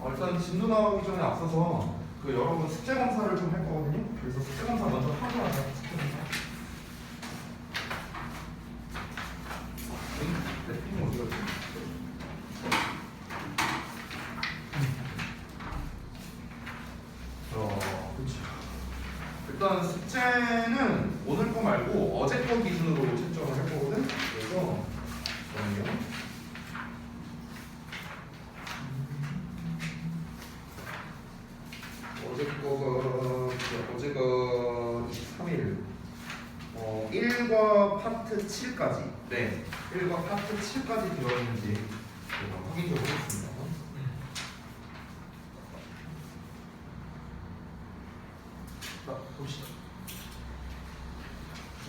일단 진도 나오기 전에 앞서서 그 여러분 숙제 검사를 좀 할 거거든요. 그래서 숙제 검사 먼저 하고 나서 숙제 검사. 내 핑 어디 갔지? 그렇죠. 일단 숙제는 오늘 거 말고 어제 거 기준으로 채점을 할 거거든. 그래서 잠깐만요. 어제가 23일 1과 파트 7까지 네 1과 파트 7까지 들어있는지 제가 확인 좀 하겠습니다. 자 봅시다.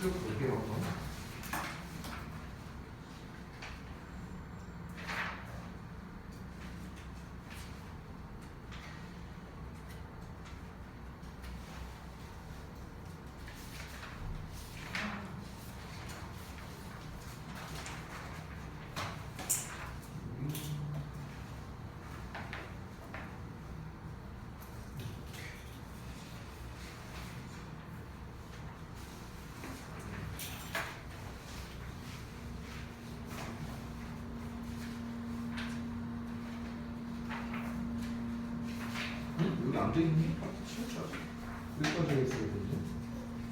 쭉 볼게요. 여기 안 되겠니? 여기까지 했어야 되는데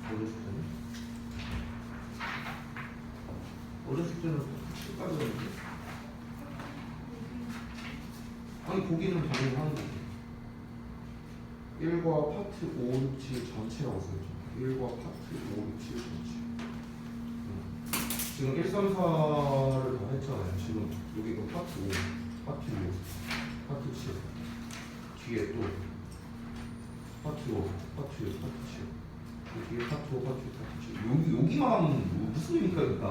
어렸을 때는 어렸을 때는 7까지 했는데 아니 거기는 당연히 하는 거지. 1과 파트 5, 6, 7 전체라고 써있죠. 1과 파트 5, 6, 7 전체. 지금 1, 3, 4를 다 했잖아요. 지금 여기가 파트 5, 파트 6, 파트 7 뒤에 또 파트 5, 파트 6, 파트 7 뒤에 파트 5, 파트 6, 파트 7 여기만 하면 무슨 의미가 있다.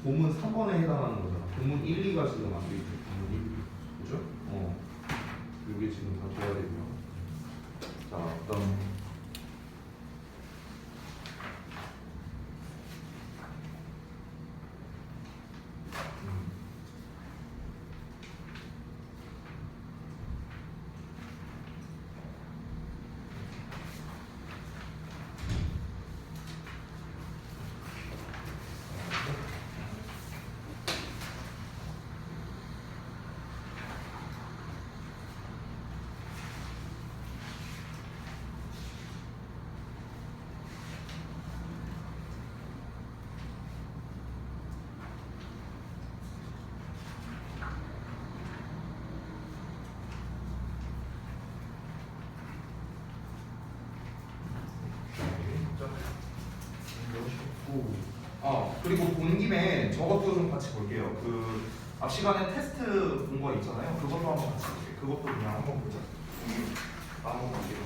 본문 3번에 해당하는 거잖아. 본문 1, 2가 지금 안 돼 있죠. 본문 1, 2 그죠? 여기 지금 다 줘야 되고요. 자, 그다음 그리고 본 김에 저것도 좀 같이 볼게요. 그 앞 시간에 테스트 본 거 있잖아요. 그것도 한번 같이 볼게요. 그것도 그냥 한번 보자. 한번 볼게요.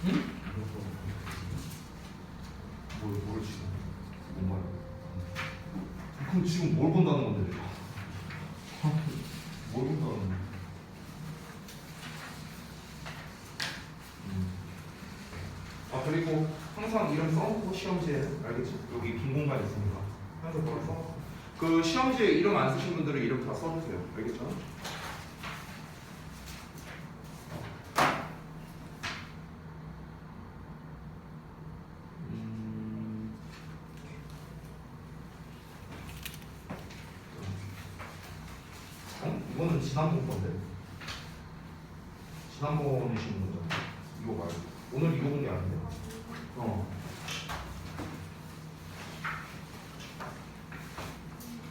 응? 뭘 지금? 뭔 말이야? 그럼 지금 뭘 본다는 건데 내가? 뭘 본다는 건데? 그리고 항상 이름 써놓고 시험지에 알겠지? 여기 빈 공간 있으니까 항상 그걸 써놓고 그 시험지에 이름 안 쓰신 분들은 이름 다 써주세요. 알겠죠? 이거는 지난번 건데 지난번에 시는 거잖아. 이거 말고 오늘 이거 본 게 아닌데.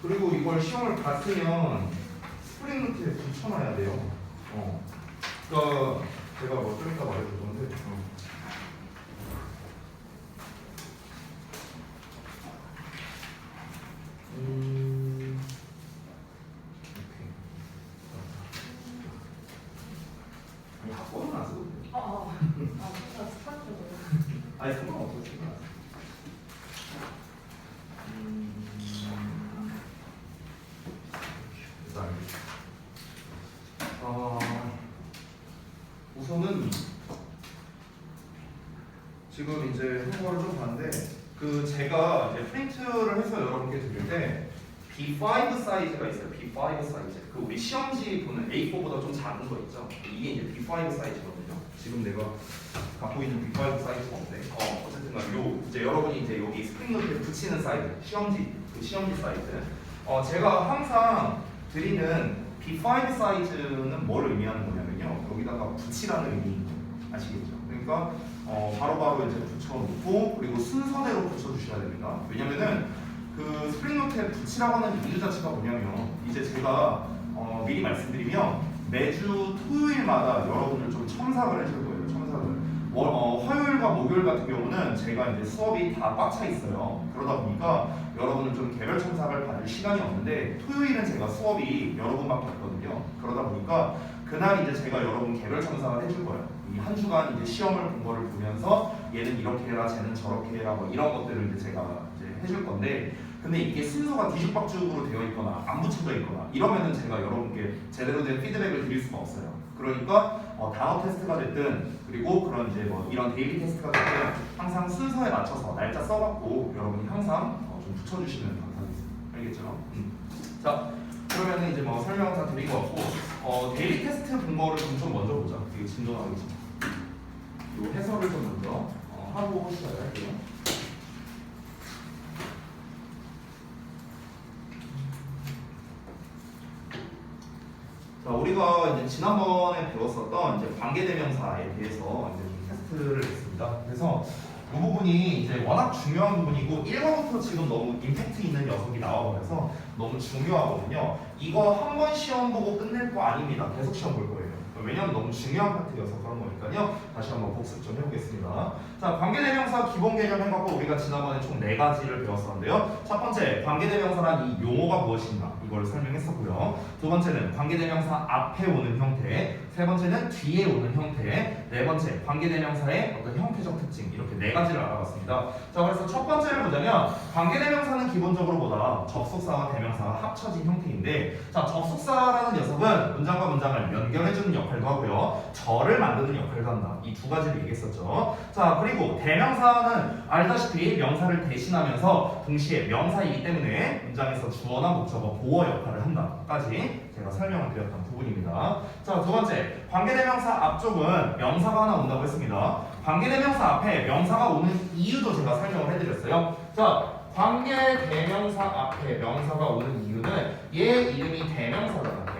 그리고 이걸 시험을 봤으면 스프링 루트에 붙여놔야 돼요. 그러니까 제가 뭐 좀 이따 말해줄 건데. 아니 바꿔는 안 쓰거든요. 아니 상관없어요. 우선은 지금 이제 한국어를 좀 봤는데 그 제가 이제 프린트를 해서 여러분께 드릴 때 B5 사이즈가 있어요. B5 사이즈. 그 우리 시험지 보는 A4보다 좀 작은 거 있죠. 이게 이제 B5 사이즈거든요. 지금 내가 갖고 있는 B5 사이즈가 없네. 어쨌든 요 이제 여러분이 이제 여기 스프링 노트에 붙이는 사이즈, 시험지 그 시험지 사이즈. 제가 항상 드리는 B5 사이즈는 뭘 의미하는 거냐면요. 여기다가 붙이라는 의미 아시겠죠? 그러니까 바로바로 이제 붙여놓고 그리고 순서대로 붙여주셔야 됩니다. 왜냐면은 그 스프링 노트에 붙이라고 하는 이유 자체가 뭐냐면 이제 제가 미리 말씀드리면 매주 토요일마다 여러분을 좀 첨삭을 해줄 거예요. 첨삭을. 화요일과 목요일 같은 경우는 제가 이제 수업이 다 꽉 차 있어요. 그러다 보니까 여러분은 좀 개별 첨삭을 받을 시간이 없는데 토요일은 제가 수업이 여러분밖에 없거든요. 그러다 보니까 그날 이제 제가 여러분 개별 첨삭을 해줄 거예요. 이 한 주간 이제 시험을 본 거를 보면서 얘는 이렇게 해라, 쟤는 저렇게 해라, 뭐 이런 것들을 이제 제가 이제 해줄 건데, 근데 이게 순서가 뒤죽박죽으로 되어 있거나 안 붙여져 있거나 이러면은 제가 여러분께 제대로 된 피드백을 드릴 수가 없어요. 그러니까 단어 테스트가 됐든 그리고 그런 이제 뭐 이런 데일리 테스트가 됐든 항상 순서에 맞춰서 날짜 써갖고 여러분이 항상 좀 붙여주시면 감사하겠습니다. 알겠죠? 자, 그러면은 이제 뭐 설명을 다 드린 것 같고 데일리 테스트 본 거를 좀 먼저 보자. 이게 진전하겠습니다. 요 해설을 좀 먼저 하고 시작할게요. 자, 우리가 이제 지난번에 배웠었던 이제 관계대명사에 대해서 이제 좀 테스트를 했습니다. 그래서 이 부분이 이제 워낙 중요한 부분이고 1과부터 지금 너무 임팩트 있는 녀석이 나와버려서 너무 중요하거든요. 이거 한 번 시험 보고 끝낼 거 아닙니다. 계속 시험 볼 거예요. 왜냐면 너무 중요한 파트여서 그런 거니까요. 다시 한번 복습 좀 해보겠습니다. 자, 관계대명사 기본 개념 해갖고 우리가 지난번에 총 4가지를 배웠었는데요. 첫 번째, 관계대명사란 이 용어가 무엇인가 이걸 설명했었고요. 두 번째는 관계대명사 앞에 오는 형태, 세 번째는 뒤에 오는 형태, 네 번째 관계대명사의 어떤 형태적 특징, 이렇게 4가지를 알아봤습니다. 자, 그래서 첫 번째를 보자면 관계대명사는 기본적으로 뭐다? 접속사와 대명사가 합쳐진 형태인데, 자, 접속사라는 녀석은 문장과 문장을 연결해주는 역할도 하고요, 절을 만드는 역할도 한다. 이 2가지를 얘기했었죠. 자, 그리고 대명사는 알다시피 명사를 대신하면서 동시에 명사이기 때문에 문장에서 주어나 목적어, 보어 역할을 한다까지 제가 설명을 드렸던 부분입니다. 자, 두 번째, 관계대명사 앞쪽은 명사가 하나 온다고 했습니다. 관계대명사 앞에 명사가 오는 이유도 제가 설명을 해드렸어요. 자, 관계대명사 앞에 명사가 오는 이유는 얘 이름이 대명사잖아.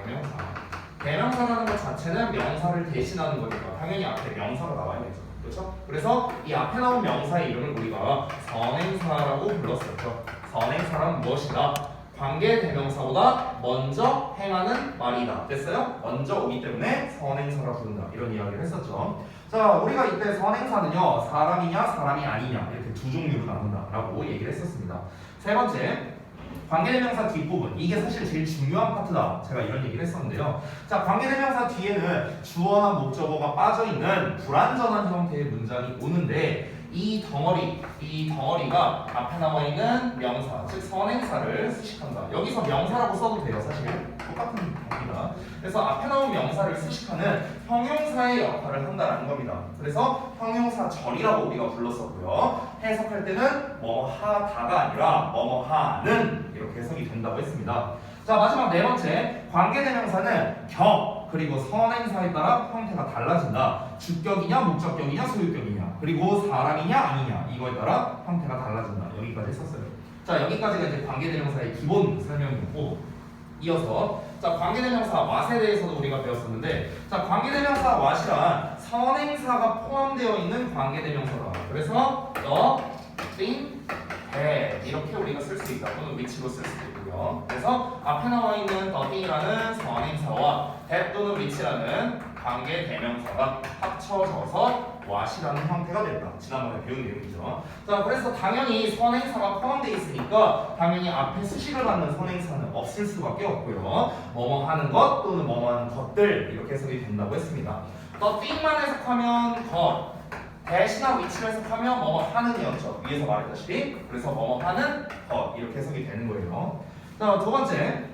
대명사라는 것 자체는 명사를 대신하는 거니까 당연히 앞에 명사가 나와야겠죠. 그렇죠? 그래서 이 앞에 나온 명사의 이름을 우리가 선행사라고 불렀었죠. 선행사란 무엇이다? 관계 대명사보다 먼저 행하는 말이다. 됐어요? 먼저 오기 때문에 선행사라 부른다. 이런 이야기를 했었죠. 자, 우리가 이때 선행사는요, 사람이냐 사람이 아니냐 이렇게 2종류로 나눈다라고 얘기를 했었습니다. 세 번째, 관계대명사 뒷부분, 이게 사실 제일 중요한 파트다. 제가 이런 얘기를 했었는데요. 자, 관계대명사 뒤에는 주어나 목적어가 빠져있는 불완전한 형태의 문장이 오는데, 이 덩어리가 앞에 나와있는 명사, 즉 선행사를 수식한다. 여기서 명사라고 써도 돼요. 사실 똑같은 겁니다. 그래서 앞에 나온 명사를 수식하는 형용사의 역할을 한다는 겁니다. 그래서 형용사절이라고 우리가 불렀었고요. 해석할 때는 뭐하다가 아니라 뭐하는 이렇게 해석이 된다고 했습니다. 자, 마지막 네 번째, 관계대명사는 격 그리고 선행사에 따라 형태가 달라진다. 주격이냐 목적격이냐 소유격이냐, 그리고 사람이냐 아니냐, 이거에 따라 형태가 달라진다. 여기까지 했었어요. 자, 여기까지가 이제 관계대명사의 기본 설명이었고, 이어서 자, 관계대명사 what에 대해서도 우리가 배웠었는데, 자, 관계대명사 what이란 선행사가 포함되어 있는 관계대명사다. 그래서 the, thing, that 이렇게 우리가 쓸 수 있다. 또는 which로 쓸 수도 있고요. 그래서 앞에 나와 있는 the thing이라는 선행사와 that 또는 which라는 관계대명사가 합쳐져서 what이라는 형태가 됐다. 지난번에 배운 내용이죠. 자, 그래서 당연히 선행사가 포함되어 있으니까 당연히 앞에 수식을 받는 선행사는 없을 수밖에 없고요. 뭐뭐 하는 것 또는 뭐뭐 하는 것들 이렇게 해석이 된다고 했습니다. the thing만 해석하면 것, 대신하 위치를 해석하면 뭐뭐 하는이었죠. 위에서 말했다시피. 그래서 뭐뭐 하는 것 이렇게 해석이 되는 거예요. 자, 두 번째,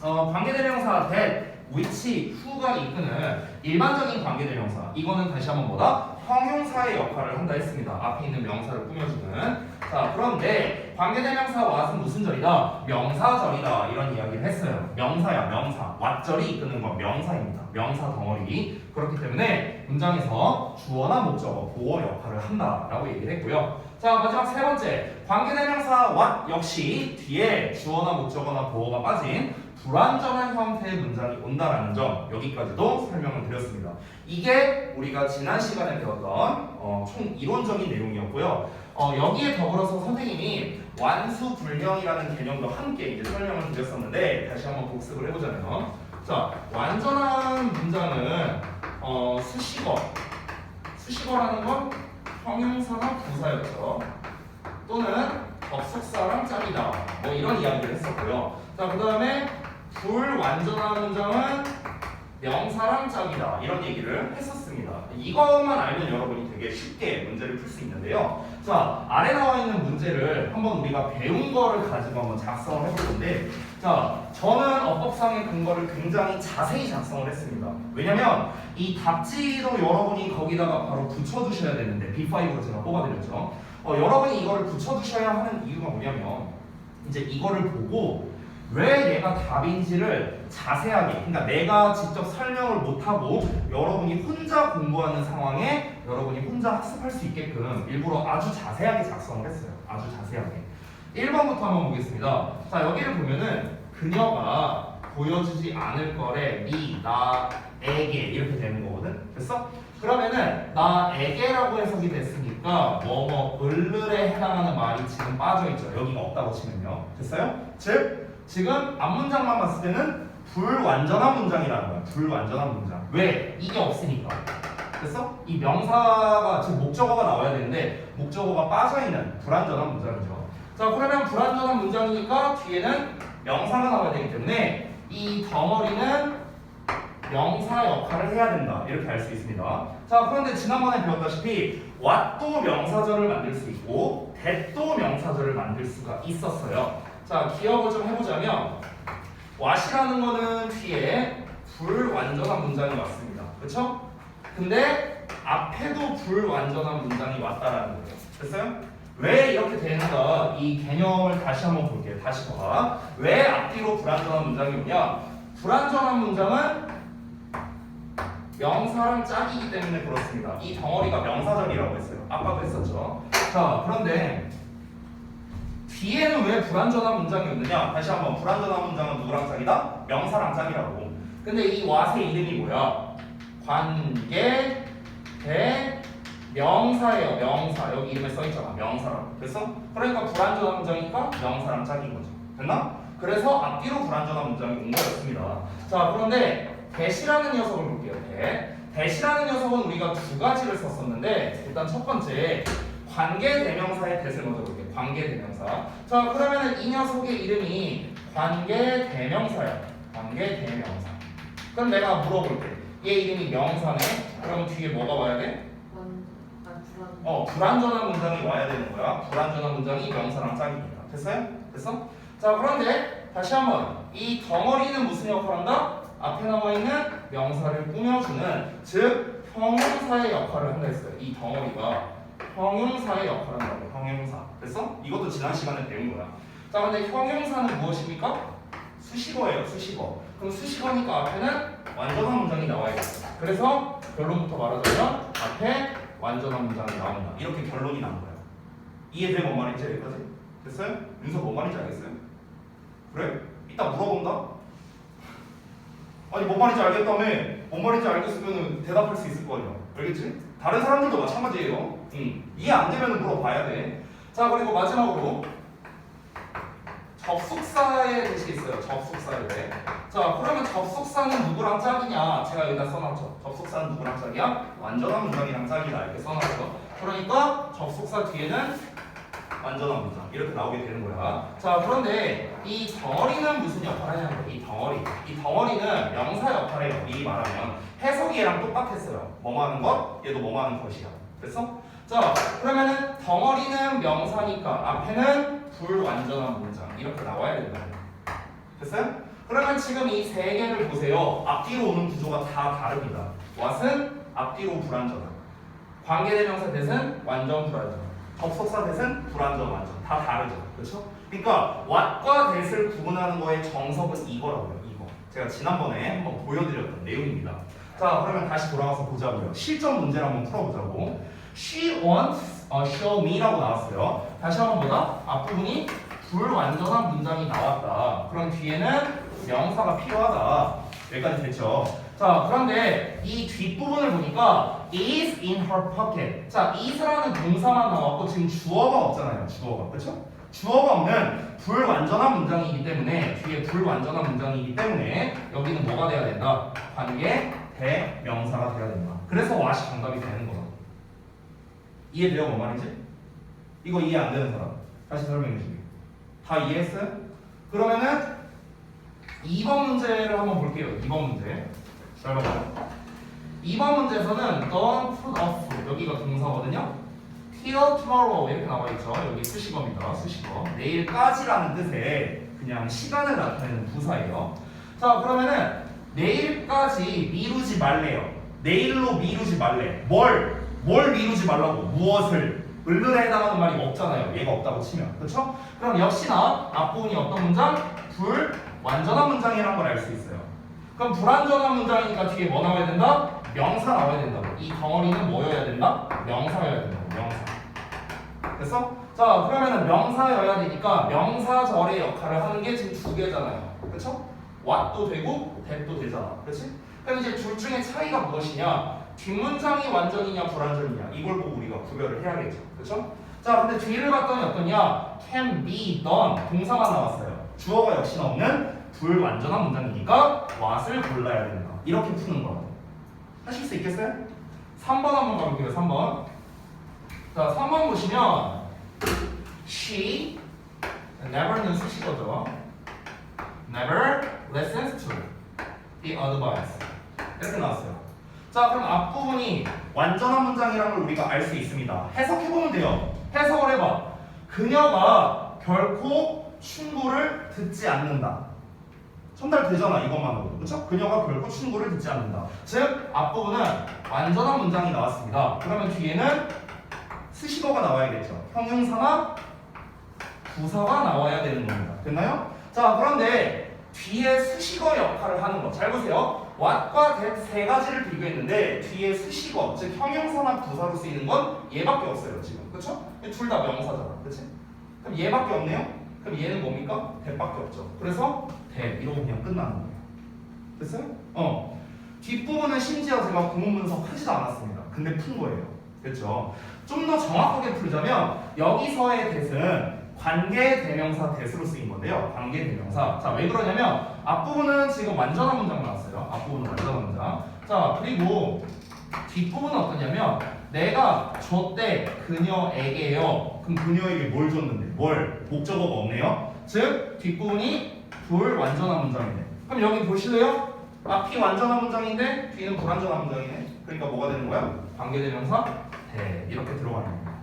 관계대명사 that, which, who가 이끄는 일반적인 관계대명사. 이거는 다시 한번 뭐다? 형용사의 역할을 한다 했습니다. 앞에 있는 명사를 꾸며주는. 자, 그런데 관계대명사 what은 무슨 절이다? 명사절이다. 이런 이야기를 했어요. 명사야, 명사. what절이 이끄는 건 명사입니다. 명사 덩어리. 그렇기 때문에 문장에서 주어나 목적어, 보어 역할을 한다라고 얘기를 했고요. 자, 마지막 세 번째. 관계대명사 what 역시 뒤에 주어나 목적어나 보어가 빠진 불완전한 형태의 문장이 온다라는 점, 여기까지도 설명을 드렸습니다. 이게 우리가 지난 시간에 배웠던 총 이론적인 내용이었고요. 여기에 더불어서 선생님이 완수불명이라는 개념도 함께 이제 설명을 드렸었는데, 다시 한번 복습을 해보자면, 자, 완전한 문장은 수식어라는 건 형용사나 부사였죠. 또는 접속사랑 짝이다. 뭐 이런 이야기를 했었고요. 자, 그 다음에 불완전한 문장은 명사랑 짝이다. 이런 얘기를 했었습니다. 이것만 알면 여러분이 되게 쉽게 문제를 풀 수 있는데요. 자, 아래 나와 있는 문제를 한번 우리가 배운 거를 가지고 한번 작성을 해볼 건데, 자, 저는 어법상의 근거를 굉장히 자세히 작성을 했습니다. 왜냐면 이 답지도 여러분이 거기다가 바로 붙여주셔야 되는데, B5로 제가 뽑아드렸죠. 여러분이 이거를 붙여주셔야 하는 이유가 뭐냐면, 이제 이거를 보고 왜 얘가 답인지를 자세하게, 그러니까 내가 직접 설명을 못하고 여러분이 혼자 공부하는 상황에 여러분이 혼자 학습할 수 있게끔 일부러 아주 자세하게 작성을 했어요. 아주 자세하게. 1번부터 한번 보겠습니다. 자, 여기를 보면은 그녀가 보여주지 않을 거래 미, 나에게 이렇게 되는 거거든. 됐어? 그러면은 나에게라고 해석이 됐으니까 을을에 해당하는 말이 지금 빠져있죠. 여기가 없다고 치면요. 됐어요? 즉 지금 앞문장만 봤을 때는 불완전한 문장이라는 거야. 불완전한 문장. 왜? 이게 없으니까. 됐어? 이 명사가 지금 목적어가 나와야 되는데 목적어가 빠져있는 불완전한 문장이죠. 자, 그러면 불완전한 문장이니까 뒤에는 명사가 나와야 되기 때문에 이 덩어리는 명사 역할을 해야 된다. 이렇게 알 수 있습니다. 자, 그런데 지난번에 배웠다시피 what도 명사절을 만들 수 있고 that도 명사절을 만들 수가 있었어요. 자, 기억을 좀 해보자면 what이라는 거는 뒤에 불완전한 문장이 왔습니다. 그렇죠? 근데 앞에도 불완전한 문장이 왔다라는 거예요. 됐어요? 왜 이렇게 되는가? 이 개념을 다시 한번 볼게요. 다시 봐. 왜 앞뒤로 불완전한 문장이 오냐? 불완전한 문장은 명사랑 짝이기 때문에 그렇습니다. 이 덩어리가 명사절이라고 했어요. 아까도 했었죠. 자, 그런데 뒤에는 왜 불완전한 문장이 없느냐? 다시 한번 불완전한 문장은 누구랑 짝이다? 명사랑 짝이라고. 근데 이 what의 이름이 뭐야? 관계 대 명사예요. 명사. 여기 이름에 써있잖아. 명사라고. 됐어? 그러니까 불완전한 문장이니까 명사랑 짝인 거죠. 됐나? 그래서 앞뒤로 불완전한 문장이 온 거였습니다. 자, 그런데 that이라는 녀석을 볼게요. that이라는 녀석은 우리가 두 가지를 썼었는데, 일단 첫 번째 관계대명사의 that을 먼저 볼게요. 관계대명사. 자, 그러면은 이 녀석의 이름이 관계대명사야. 관계대명사. 그럼 내가 물어볼게. 얘 이름이 명사네. 그럼 뒤에 뭐가 와야 돼? 불완전한 문장이 와야 되는 거야. 불완전한 문장이 명사랑 짝이니까. 됐어요? 됐어? 자, 그런데 다시 한번 이 덩어리는 무슨 역할을 한다? 앞에 나와 있는 명사를 꾸며주는, 즉 형용사의 역할을 한다 했어요. 이 덩어리가 형용사의 역할을 한다고. 형용사. 됐어? 이것도 지난 시간에 배운 거야. 자, 근데 형용사는 무엇입니까? 수식어예요. 수식어. 그럼 수식어니까 앞에는 완전한 문장이 나와야겠어. 그래서 결론부터 말하자면 앞에 완전한 문장이 나온다. 이렇게 결론이 난 거야. 이해돼? 뭔 말인지 여기까지? 됐어요? 윤서 뭔 말인지 알겠어요? 그래? 이따 물어본다? 아니 뭔 말인지 알겠다며. 뭔 말인지 알겠으면 대답할 수 있을 거 아니야. 알겠지? 다른 사람들도 마찬가지예요. 이해 안 되면 물어봐야 돼. 자, 그리고 마지막으로 접속사의 뜻이 있어요. 접속사의 뜻. 자, 그러면 접속사는 누구랑 짝이냐? 제가 여기다 써놨죠. 접속사는 누구랑 짝이야? 완전한 문장이랑 짝이다. 이렇게 써놨죠. 그러니까 접속사 뒤에는 완전한 문장 이렇게 나오게 되는 거야. 자, 그런데 이 덩어리는 무슨 역할을 하냐는 거야. 이 덩어리는 명사 역할이에요. 미리 말하면 해석이 얘랑 똑같았어요. 뭐뭐 하는 것, 얘도 뭐뭐 하는 것이야. 됐어? 자, 그러면은 덩어리는 명사니까 앞에는 불완전한 문장 이렇게 나와야 된다. 됐어요? 그러면 지금 이 세 개를 보세요. 앞뒤로 오는 구조가 다 다릅니다. what은 앞뒤로 불완전한, 관계대명사 대신 완전 불완전, 접속사 대신 불완전 완전 다 다르죠. 그렇죠? 그러니까 what과 that을 구분하는 거의 정석은 이거라고요. 이거 제가 지난번에 한번 보여드렸던 내용입니다. 자 그러면 다시 돌아가서 보자고요. 실전 문제를 한번 풀어보자고. She wants show me라고 나왔어요. 다시 한번 보자. 앞부분이 불완전한 문장이 나왔다. 그럼 뒤에는 명사가 필요하다. 여기까지 됐죠. 자 그런데 이 뒷부분을 보니까 is in her pocket. 자 is라는 동사만 나왔고 지금 주어가 없잖아요. 주어가. 그렇죠? 주어가 없는 불완전한 문장이기 때문에 뒤에 불완전한 문장이기 때문에 여기는 뭐가 돼야 된다? 관계 대명사가 돼야 된다. 그래서 what이 정답이 되는 거다. 이해돼요? 뭔 말인지? 이거 이해 안 되는 사람 다시 설명해 주세요. 다 이해했어요? 그러면은 2번 문제를 한번 볼게요. 2번 문제 잘 봐봐요. 2번 문제에서는 don't put off 여기가 동사거든요. till tomorrow 이렇게 나와있죠. 여기 수식어입니다. 수식어 내일까지라는 뜻의 그냥 시간을 나타내는 부사예요. 자 그러면은 내일까지 미루지 말래요. 내일로 미루지 말래. 뭘 미루지 말라고? 무엇을? 을을에 해당하는 말이 없잖아요. 얘가 없다고 치면. 그렇죠? 그럼 역시나 앞부분이 어떤 문장? 불완전한 문장이라는 걸 알 수 있어요. 그럼 불완전한 문장이니까 뒤에 뭐 나와야 된다? 명사 나와야 된다고. 이 덩어리는 뭐여야 된다? 명사여야 된다고. 명사. 됐어? 자 그러면은 명사여야 되니까 명사절의 역할을 하는 게 지금 두 개잖아요. 그렇죠? what도 되고 that도 되잖아. 그렇지? 그럼 이제 둘 중에 차이가 무엇이냐? 뒷문장이 완전이냐 불완전이냐 이걸 보고 우리가 구별을 해야겠죠. 그렇죠? 자 근데 뒤를 봤더니 어떠냐? can be done 동사만 나왔어요. 주어가 역시나 없는 불완전한 문장이니까 what을 골라야 된다. 이렇게 푸는 거예요. 하실 수 있겠어요? 3번 한번 가볼게요. 3번. 자 3번 보시면 she never는 수식어죠. never listens to the advice 이렇게 나왔어요. 자 그럼 앞부분이 완전한 문장이라는 걸 우리가 알 수 있습니다. 해석해보면 돼요. 해석을 해봐. 그녀가 결코 충고를 듣지 않는다. 전달되잖아 이것만으로도. 그렇죠? 그녀가 결코 충고를 듣지 않는다. 즉 앞부분은 완전한 문장이 나왔습니다. 그러면 뒤에는 수식어가 나와야겠죠. 형용사나 부사가 나와야 되는 겁니다. 됐나요? 자 그런데 뒤에 수식어 역할을 하는 거 잘 보세요. what과 that 세 가지를 비교했는데 뒤에 수식어 즉 형용사나 부사로 쓰이는 건 얘밖에 없어요 지금. 그렇죠? 둘 다 명사잖아. 그렇지? 그럼 얘밖에 없네요? 그럼 얘는 뭡니까? that밖에 없죠. 그래서 that 이러고 그냥 끝나는 거예요. 됐어요? 뒷부분은 심지어 제가 구문 분석하지도 않았습니다. 근데 푼 거예요. 됐죠? 좀 더 정확하게 풀자면 여기서의 that은 관계 대명사 that으로 쓰인 건데요. 관계 대명사. 자, 왜 그러냐면 앞부분은 지금 완전한 문장 나왔어요. 앞부분은 완전한 문장. 자, 그리고 뒷부분은 어떠냐면 내가 줬대 그녀에게요. 그럼 그녀에게 뭘 줬는데? 뭘? 목적어가 없네요. 즉 뒷부분이 불완전한 문장이네. 그럼 여기 보실래요? 앞이 완전한 문장인데 뒤는 불완전한 문장이네. 그러니까 뭐가 되는 거야? 관계 대명사 that 이렇게 들어가는 거예요.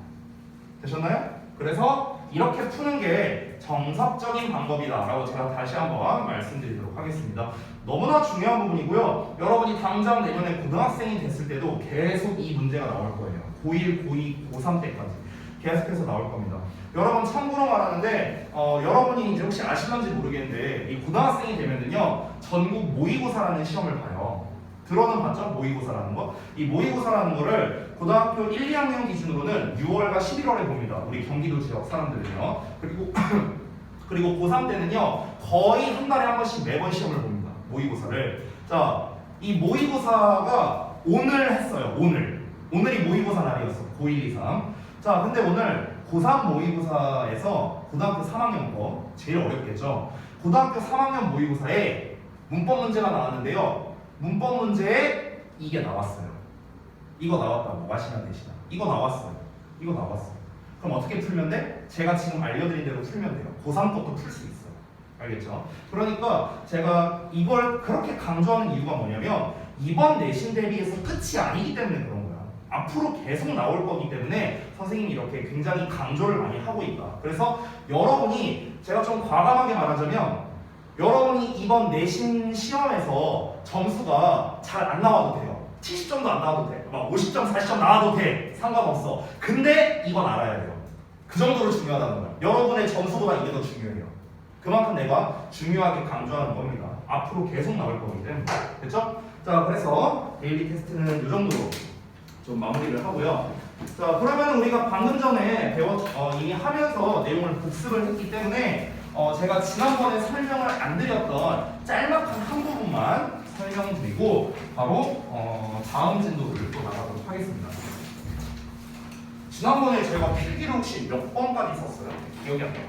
되셨나요? 그래서 이렇게 푸는 게 정석적인 방법이다라고 제가 다시 한번 말씀드리도록 하겠습니다. 너무나 중요한 부분이고요. 여러분이 당장 내년에 고등학생이 됐을 때도 계속 이 문제가 나올 거예요. 고1, 고2, 고3 때까지 계속해서 나올 겁니다. 여러분 참고로 말하는데 여러분이 이제 혹시 아실런지 모르겠는데 이 고등학생이 되면은요 전국 모의고사라는 시험을 봐요. 들어는 봤죠? 모의고사라는 거. 이 모의고사라는 거를 고등학교 1, 2학년 기준으로는 6월과 11월에 봅니다. 우리 경기도 지역 사람들은요. 그리고 고3 때는요 거의 한 달에 한 번씩 매번 시험을 봅니다. 모의고사를. 자, 이 모의고사가 오늘 했어요. 오늘이 모의고사 날이었어. 고1, 2, 3. 자, 근데 오늘 고3 모의고사에서 고등학교 3학년 거 제일 어렵겠죠. 고등학교 3학년 모의고사에 문법 문제가 나왔는데요. 문법 문제에 이게 나왔어요. 이거 나왔다고 마시나 대시나. 이거 나왔어요. 그럼 어떻게 풀면 돼? 제가 지금 알려드린 대로 풀면 돼요. 고3 것도 풀 수 있어요. 알겠죠? 그러니까 제가 이걸 그렇게 강조하는 이유가 뭐냐면 이번 내신 대비해서 끝이 아니기 때문에 그런 거야. 앞으로 계속 나올 거기 때문에 선생님이 이렇게 굉장히 강조를 많이 하고 있다. 그래서 여러분이 제가 좀 과감하게 말하자면 여러분이 이번 내신 시험에서 점수가 잘 안 나와도 돼요. 70점도 안 나와도 돼. 막 50점, 40점 나와도 돼. 상관없어. 근데 이건 알아야 돼요. 그 정도로 중요하다는 거야. 여러분의 점수보다 이게 더 중요해요. 그만큼 내가 중요하게 강조하는 겁니다. 앞으로 계속 나올 거기 때문에. 됐죠? 자, 그래서 데일리 테스트는 이 정도로 좀 마무리를 하고요. 자, 그러면 우리가 방금 전에 이미 하면서 내용을 복습을 했기 때문에 제가 지난번에 설명을 안 드렸던 짤막한 한 부분만 설명드리고 바로 다음 진도를 또 나가도록 하겠습니다. 지난번에 제가 필기를 혹시 몇 번까지 썼어요? 기억이 안 나요.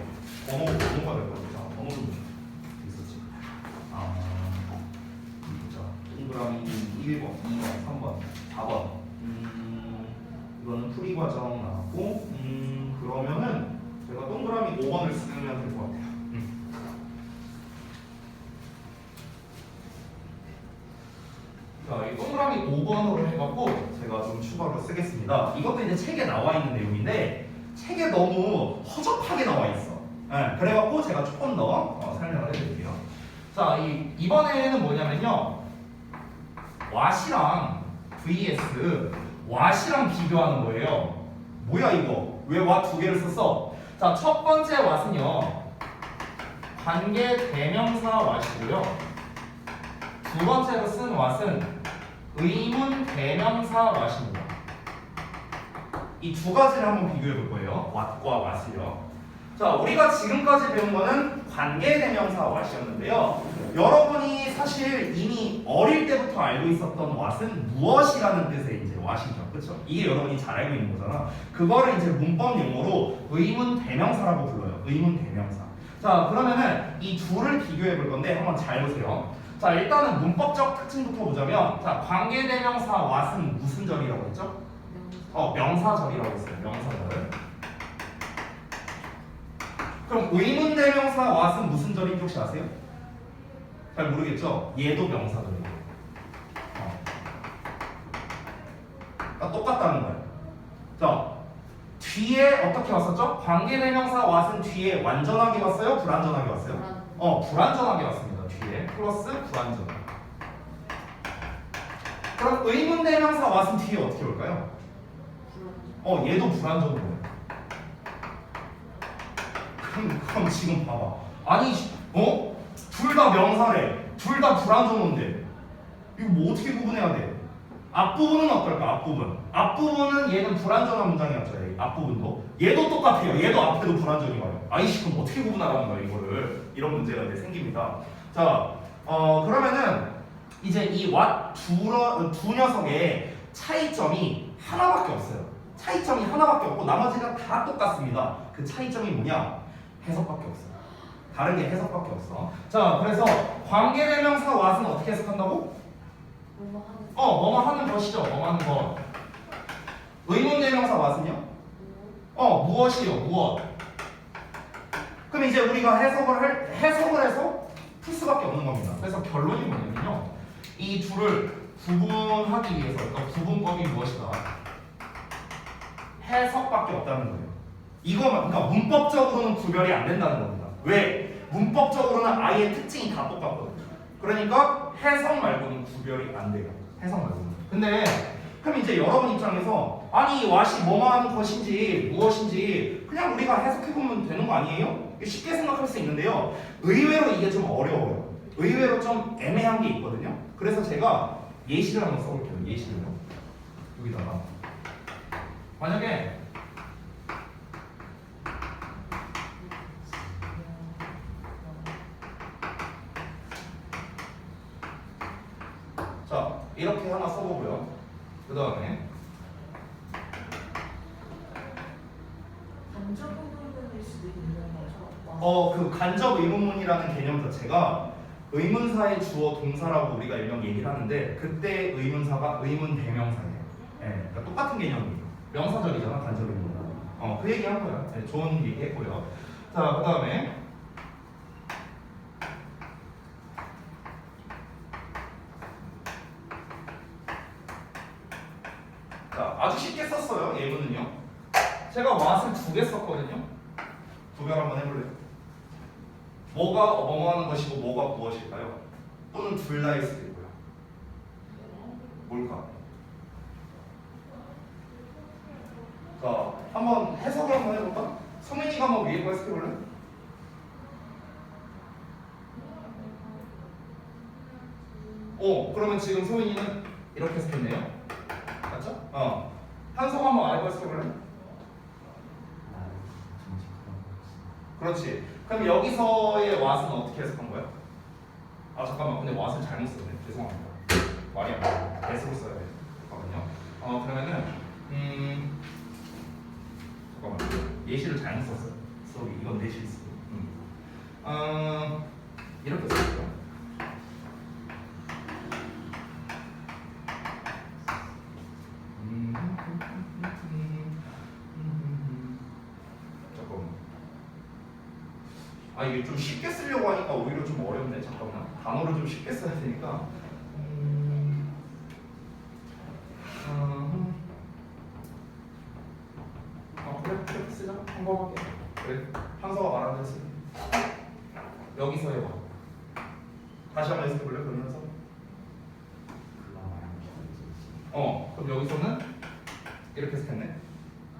번호가 몇 번이죠? 번호도 있었지. 자, 동그라미 1번, 2번, 3번, 4번. 이거는 풀이 과정 나왔고, 그러면은 제가 동그라미 5번을 쓰면 될 것 같아요. 자, 이 동그라미 5번으로 해갖고 제가 좀 추가로 쓰겠습니다. 이것도 이제 책에 나와 있는 내용인데 책에 너무 허접하게 나와 있어. 네, 그래갖고 제가 조금 더 설명을 해드릴게요. 자, 이번에는 뭐냐면요, 왓이랑 vs 왓이랑 비교하는 거예요. 뭐야 이거? 왜 왓 두 개를 썼어? 자, 첫 번째 왓은요, 관계 대명사 왓이고요. 두 번째로 쓴 왓은 의문 대명사 왓입니다. 이 두 가지를 한번 비교해 볼 거예요. 왓과 왓을요. 자, 우리가 지금까지 배운 거는 관계 대명사 왓이었는데요. 여러분이 사실 이미 어릴 때부터 알고 있었던 왓은 무엇이라는 뜻의 이제 왓이죠. 그렇죠? 이게 여러분이 잘 알고 있는 거잖아. 그거를 이제 문법 용어로 의문 대명사라고 불러요. 의문 대명사. 자, 그러면은 이 둘을 비교해 볼 건데 한번 잘 보세요. 자, 일단은 문법적 특징부터 보자면, 자, 관계대명사 왓은 무슨 절이라고 했죠? 명사절이라고 했어요. 명사절. 그럼 의문대명사 왓은 무슨 절인지 혹시 아세요? 잘 모르겠죠? 얘도 명사절이에요. 똑같다는 거예요. 자, 뒤에 어떻게 왔었죠? 관계대명사 왓은 뒤에 완전하게 왔어요? 불완전하게 왔어요? 불완전하게 왔습니다. 뒤에 플러스 불완전. 그럼 의문대명사 왓은 뒤에 어떻게 올까요? 얘도 불완전이에요. 그럼 지금 봐봐. 아니, 둘 다 명사래. 둘 다 불완전어인데 이거 뭐 어떻게 구분해야 돼? 앞부분은 어떨까? 앞부분은 얘는 불완전한 문장이었죠. 앞부분도. 얘도 똑같아요. 얘도 앞에도 불완전이 와요. 아이씨, 그럼 어떻게 구분하라는 거야 이거를. 이런 문제가 이제 생깁니다. 자, 그러면은 이제 이 왓 두 녀석의 차이점이 하나밖에 없어요. 차이점이 하나밖에 없고 나머지가 다 똑같습니다. 그 차이점이 뭐냐? 해석밖에 없어요. 다른 게 해석밖에 없어. 자, 그래서 관계대명사 왓은 어떻게 해석한다고? 뭐뭐 하는 것이죠. 뭐 하는 것. 의문대명사 왓은요? 무엇이요? 무엇. 그럼 이제 우리가 해석을 해서 풀 수밖에 없는 겁니다. 그래서 결론이 뭐냐면요, 이 둘을 구분하기 위해서, 그러니까 구분법이 무엇이다? 해석밖에 없다는 거예요. 이거만, 그러니까 문법적으로는 구별이 안 된다는 겁니다. 왜? 문법적으로는 아예 특징이 다 똑같거든요. 그러니까 해석 말고는 구별이 안 돼요. 해석 말고는. 근데 그럼 이제 여러분 입장에서 아니 왓이 뭐뭐 하는 것인지 무엇인지 그냥 우리가 해석해보면 되는 거 아니에요? 쉽게 생각할 수 있는데요, 의외로 이게 좀 어려워요. 의외로 좀 애매한 게 있거든요. 그래서 제가 예시를 한번 써볼게요. 예시를 여기다가 만약에 자, 이렇게 하나 써보고요. 그 다음에 간접 의문문일 수도 있는 거죠. 그 간접 의문문이라는 개념 자체가 의문사의 주어 동사라고 우리가 일명 얘기를 하는데, 그때 의문사가 의문 대명사예요. 그러니까 똑같은 개념이에요. 명사절이잖아, 간접 의문문. 그 얘기 한 거야. 좋은 얘기 했고요. 자, 그 다음에 자, 아주 쉽게 썼어요. 예문은요. 제가 왓을 두 개 썼거든요. 구별 한번 해볼래요? 뭐가 뭐뭐 하는 것이고 뭐가 무엇일까요? 또는 둘 다일 수도 있고요. 뭘까? 한번 해석을 한번 해볼까? 소민이가 한번 위에 거 해석해볼래? 그러면 지금 소민이는 이렇게 해석했네요. 맞죠? 한소가 한번 아래 거 해석해볼래? 그렇지. 그럼 여기서의 왓은 어떻게 해석한 거야? 아 잠깐만, 근데 왓을 잘못 썼네. 죄송합니다. 말이 안 돼. S로 써야 돼. 잠깐만요. 그러면은 잠깐만, 예시를 잘못 썼어요. 쏘리, 이건 내 실수. 이렇게 쓸게요. 이게 좀 쉽게 쓰려고 하니까 오히려 좀 어렵네. 잠깐만, 단어를 좀 쉽게 써야 되니까. 그래 쓰자. 평범하게. 그래, 한서가 말하는 대로 쓰. 여기서 해봐. 다시 한번 해석해볼래? 그러면서. 그럼 여기서는 이렇게 해석했네.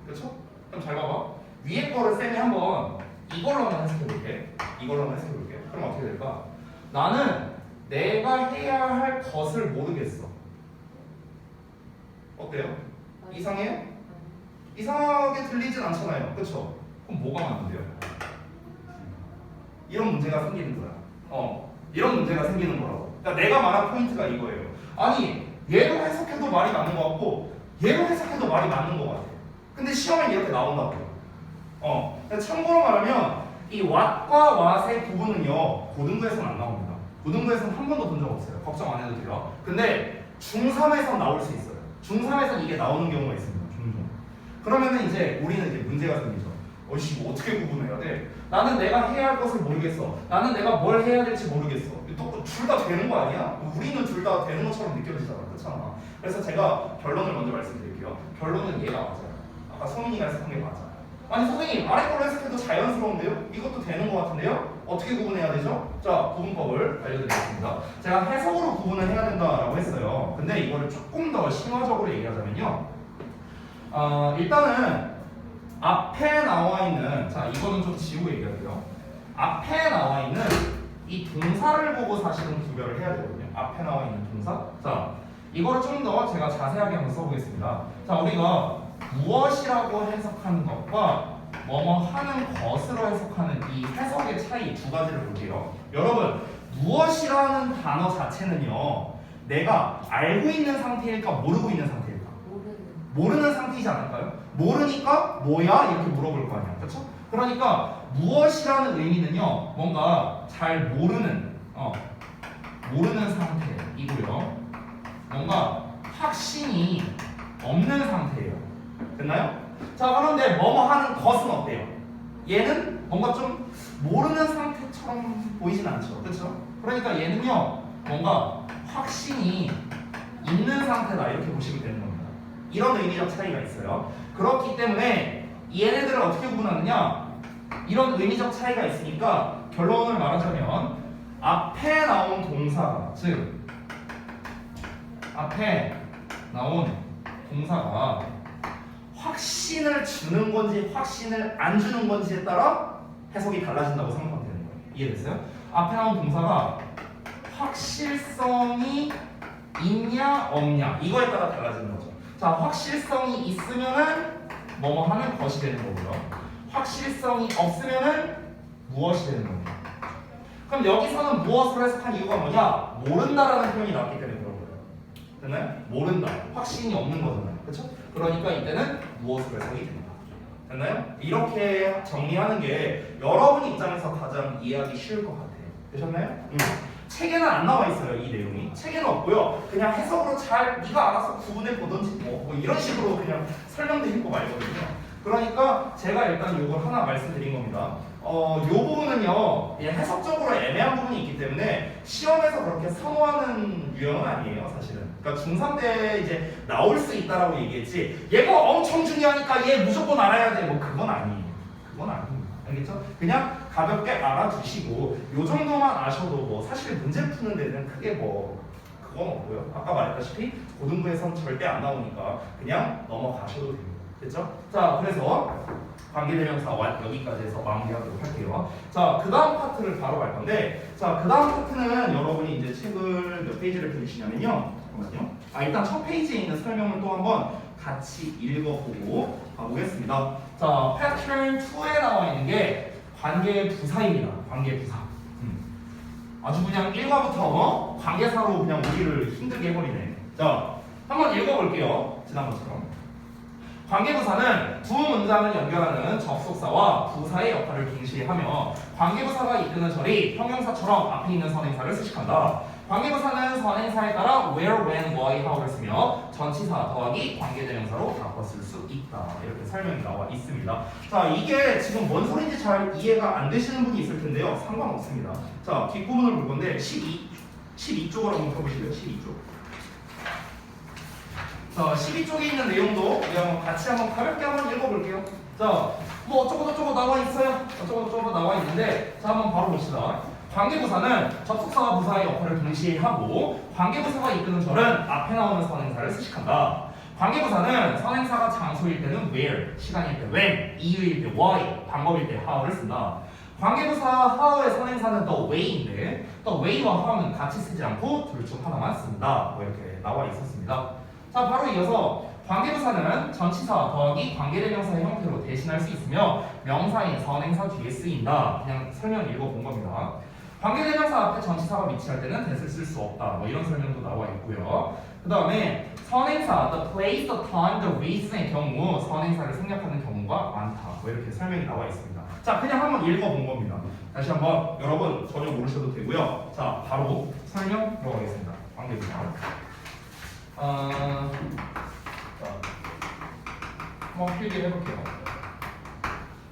그렇죠? 그럼 잘 봐봐. 위에 거를 쌤이 한번 이걸로 한번 해석해볼게. 그럼 어떻게 될까? 나는 내가 해야 할 것을 모르겠어. 어때요? 이상해요? 이상하게 들리진 않잖아요. 그쵸? 그럼 뭐가 맞는데요? 이런 문제가 생기는 거야. 이런 문제가 생기는 거라고. 그러니까 내가 말한 포인트가 이거예요. 아니, 얘로 해석해도 말이 맞는 것 같고 얘로 해석해도 말이 맞는 것 같아. 근데 시험에 이렇게 나온다고. 참고로 말하면 이 what과 what의 구분은요, 고등부에서는 안 나옵니다. 고등부에서는 한 번도 본 적 없어요. 걱정 안 해도 돼요. 근데 중3에서 나올 수 있어요. 중3에서 이게 나오는 경우가 있습니다. 종종. 그러면은 이제 우리는 이제 문제가 생기죠. 이거 어떻게 구분해야 돼? 나는 내가 해야 할 것을 모르겠어. 나는 내가 뭘 해야 될지 모르겠어. 또 둘 다 되는 거 아니야? 우리는 둘 다 되는 것처럼 느껴지잖아. 그렇잖아. 그래서 제가 결론을 먼저 말씀드릴게요. 결론은 얘가 맞아요. 아까 소민이가 해석한 게 맞아. 아니 선생님, 아래 걸로 해석해도 자연스러운데요? 이것도 되는 것 같은데요? 어떻게 구분해야 되죠? 자, 구분법을 알려드리겠습니다. 제가 해석으로 구분을 해야 된다라고 했어요. 근데 이거를 조금 더 심화적으로 얘기하자면요, 일단은 앞에 나와 있는, 자 이거는 좀 지우고 얘기할게요. 앞에 나와 있는 이 동사를 보고 사실은 구별을 해야 되거든요. 앞에 나와 있는 동사. 자, 이거를 좀 더 제가 자세하게 한번 써보겠습니다. 자, 우리가 무엇이라고 해석하는 것과 뭐뭐 하는 것으로 해석하는 이 해석의 차이 두 가지를 볼게요. 여러분, 무엇이라는 단어 자체는요, 내가 알고 있는 상태일까 모르고 있는 상태일까? 모르는 상태이지 않을까요? 모르니까 뭐야? 이렇게 물어볼 거 아니야. 그렇죠? 그러니까 무엇이라는 의미는요, 뭔가 잘 모르는 상태이고요, 뭔가 확신이 없는 상태예요. 됐나요? 자, 그런데 뭐뭐 하는 것은 어때요? 얘는 뭔가 좀 모르는 상태처럼 보이진 않죠. 그렇죠? 그러니까 얘는요, 뭔가 확신이 있는 상태다, 이렇게 보시면 되는 겁니다. 이런 의미적 차이가 있어요. 그렇기 때문에 얘네들을 어떻게 구분하느냐, 이런 의미적 차이가 있으니까 결론을 말하자면 앞에 나온 동사가, 즉 앞에 나온 동사가 확신을 주는 건지 확신을 안 주는 건지에 따라 해석이 달라진다고 생각하면 되는 거예요. 이해됐어요? 앞에 나온 동사가 확실성이 있냐 없냐 이거에 따라 달라지는 거죠. 자, 확실성이 있으면은 뭐뭐 하는 것이 되는 거고요, 확실성이 없으면은 무엇이 되는 겁니다. 그럼 여기서는 무엇으로 해석한 이유가 뭐냐? 모른다라는 표현이 나왔기 때문에 그런 거예요. 됐나요? 모른다. 확신이 없는 거잖아요. 그렇죠? 그러니까 이때는 무엇으로 해석이 됩니다. 됐나요? 이렇게 정리하는 게 여러분 입장에서 가장 이해하기 쉬울 것 같아요. 되셨나요? 책에는 안 나와 있어요. 이 내용이 책에는 없고요. 그냥 해석으로 잘 네가 알아서 구분해 보던지 뭐 이런 식으로 그냥 설명드린 거 말거든요. 그러니까 제가 일단 이걸 하나 말씀드린 겁니다. 요 부분은요, 해석적으로 애매한 부분이 있기 때문에 시험에서 그렇게 선호하는 유형은 아니에요, 사실은. 그러니까 중3 때 이제 나올 수 있다라고 얘기했지, 얘가 엄청 중요하니까 얘 무조건 알아야 돼, 뭐 그건 아니에요. 그건 아닙니다. 알겠죠? 그냥 가볍게 알아두시고 요 정도만 아셔도 뭐 사실 문제 푸는 데는 크게 뭐 그건 없고요. 아까 말했다시피 고등부에선 절대 안 나오니까 그냥 넘어가셔도 됩니다. 됐죠? 자, 그래서 관계대명사 완 여기까지 해서 마무리하도록 할게요. 자, 그 다음 파트를 바로 갈 건데, 자, 그 다음 파트는 여러분이 이제 책을 몇 페이지를 펴주시냐면요. 잠깐만요. 일단 첫 페이지에 있는 설명을 또 한번 같이 읽어보고 가보겠습니다. 자, 패턴 2에 나와 있는 게 관계 부사입니다. 관계 부사. 아주 그냥 1과부터 관계사로 그냥 우리를 힘들게 해버리네. 자, 한번 읽어볼게요. 지난번처럼. 관계부사는 두 문장을 연결하는 접속사와 부사의 역할을 동시에 하며 관계부사가 이끄는 절이 형용사처럼 앞에 있는 선행사를 수식한다. 관계부사는 선행사에 따라 where, when, why, how를 쓰며 전치사 더하기 관계대명사로 바꿔 쓸 수 있다. 이렇게 설명이 나와 있습니다. 자, 이게 지금 뭔 소리인지 잘 이해가 안 되시는 분이 있을 텐데요. 상관없습니다. 자, 뒷부분을 볼 건데 12쪽을 한번 펴보실래요? 12쪽. 자, 12쪽에 있는 내용도 우리 한번 같이 한번 가볍게 한번 읽어볼게요. 자, 뭐 어쩌고저쩌고 나와 있어요. 어쩌고저쩌고 나와 있는데, 자, 한번 바로 봅시다. 관계부사는 접속사와 부사의 역할을 동시에 하고 관계부사가 이끄는 절은 앞에 나오는 선행사를 수식한다. 관계부사는 선행사가 장소일 때는 where, 시간일 때 when, 이유일 때 why, 방법일 때 how를 쓴다. 관계부사 how의 선행사는 the way인데 the way와 how는 같이 쓰지 않고 둘 중 하나만 쓴다. 뭐 이렇게 나와 있었습니다. 자, 바로 이어서 관계부사는 전치사 더하기 관계대명사의 형태로 대신할 수 있으며 명사인 선행사 뒤에 쓰인다. 그냥 설명 읽어본 겁니다. 관계대명사 앞에 전치사가 위치할 때는 that을 쓸 수 없다. 뭐 이런 설명도 나와 있고요. 그 다음에 선행사 the place, the time, the reason의 경우 선행사를 생략하는 경우가 많다. 뭐 이렇게 설명이 나와 있습니다. 자, 그냥 한번 읽어본 겁니다. 다시 한번 여러분 전혀 모르셔도 되고요. 자, 바로 설명 들어가겠습니다. 관계부사. 자, 한번 필기 해볼게요.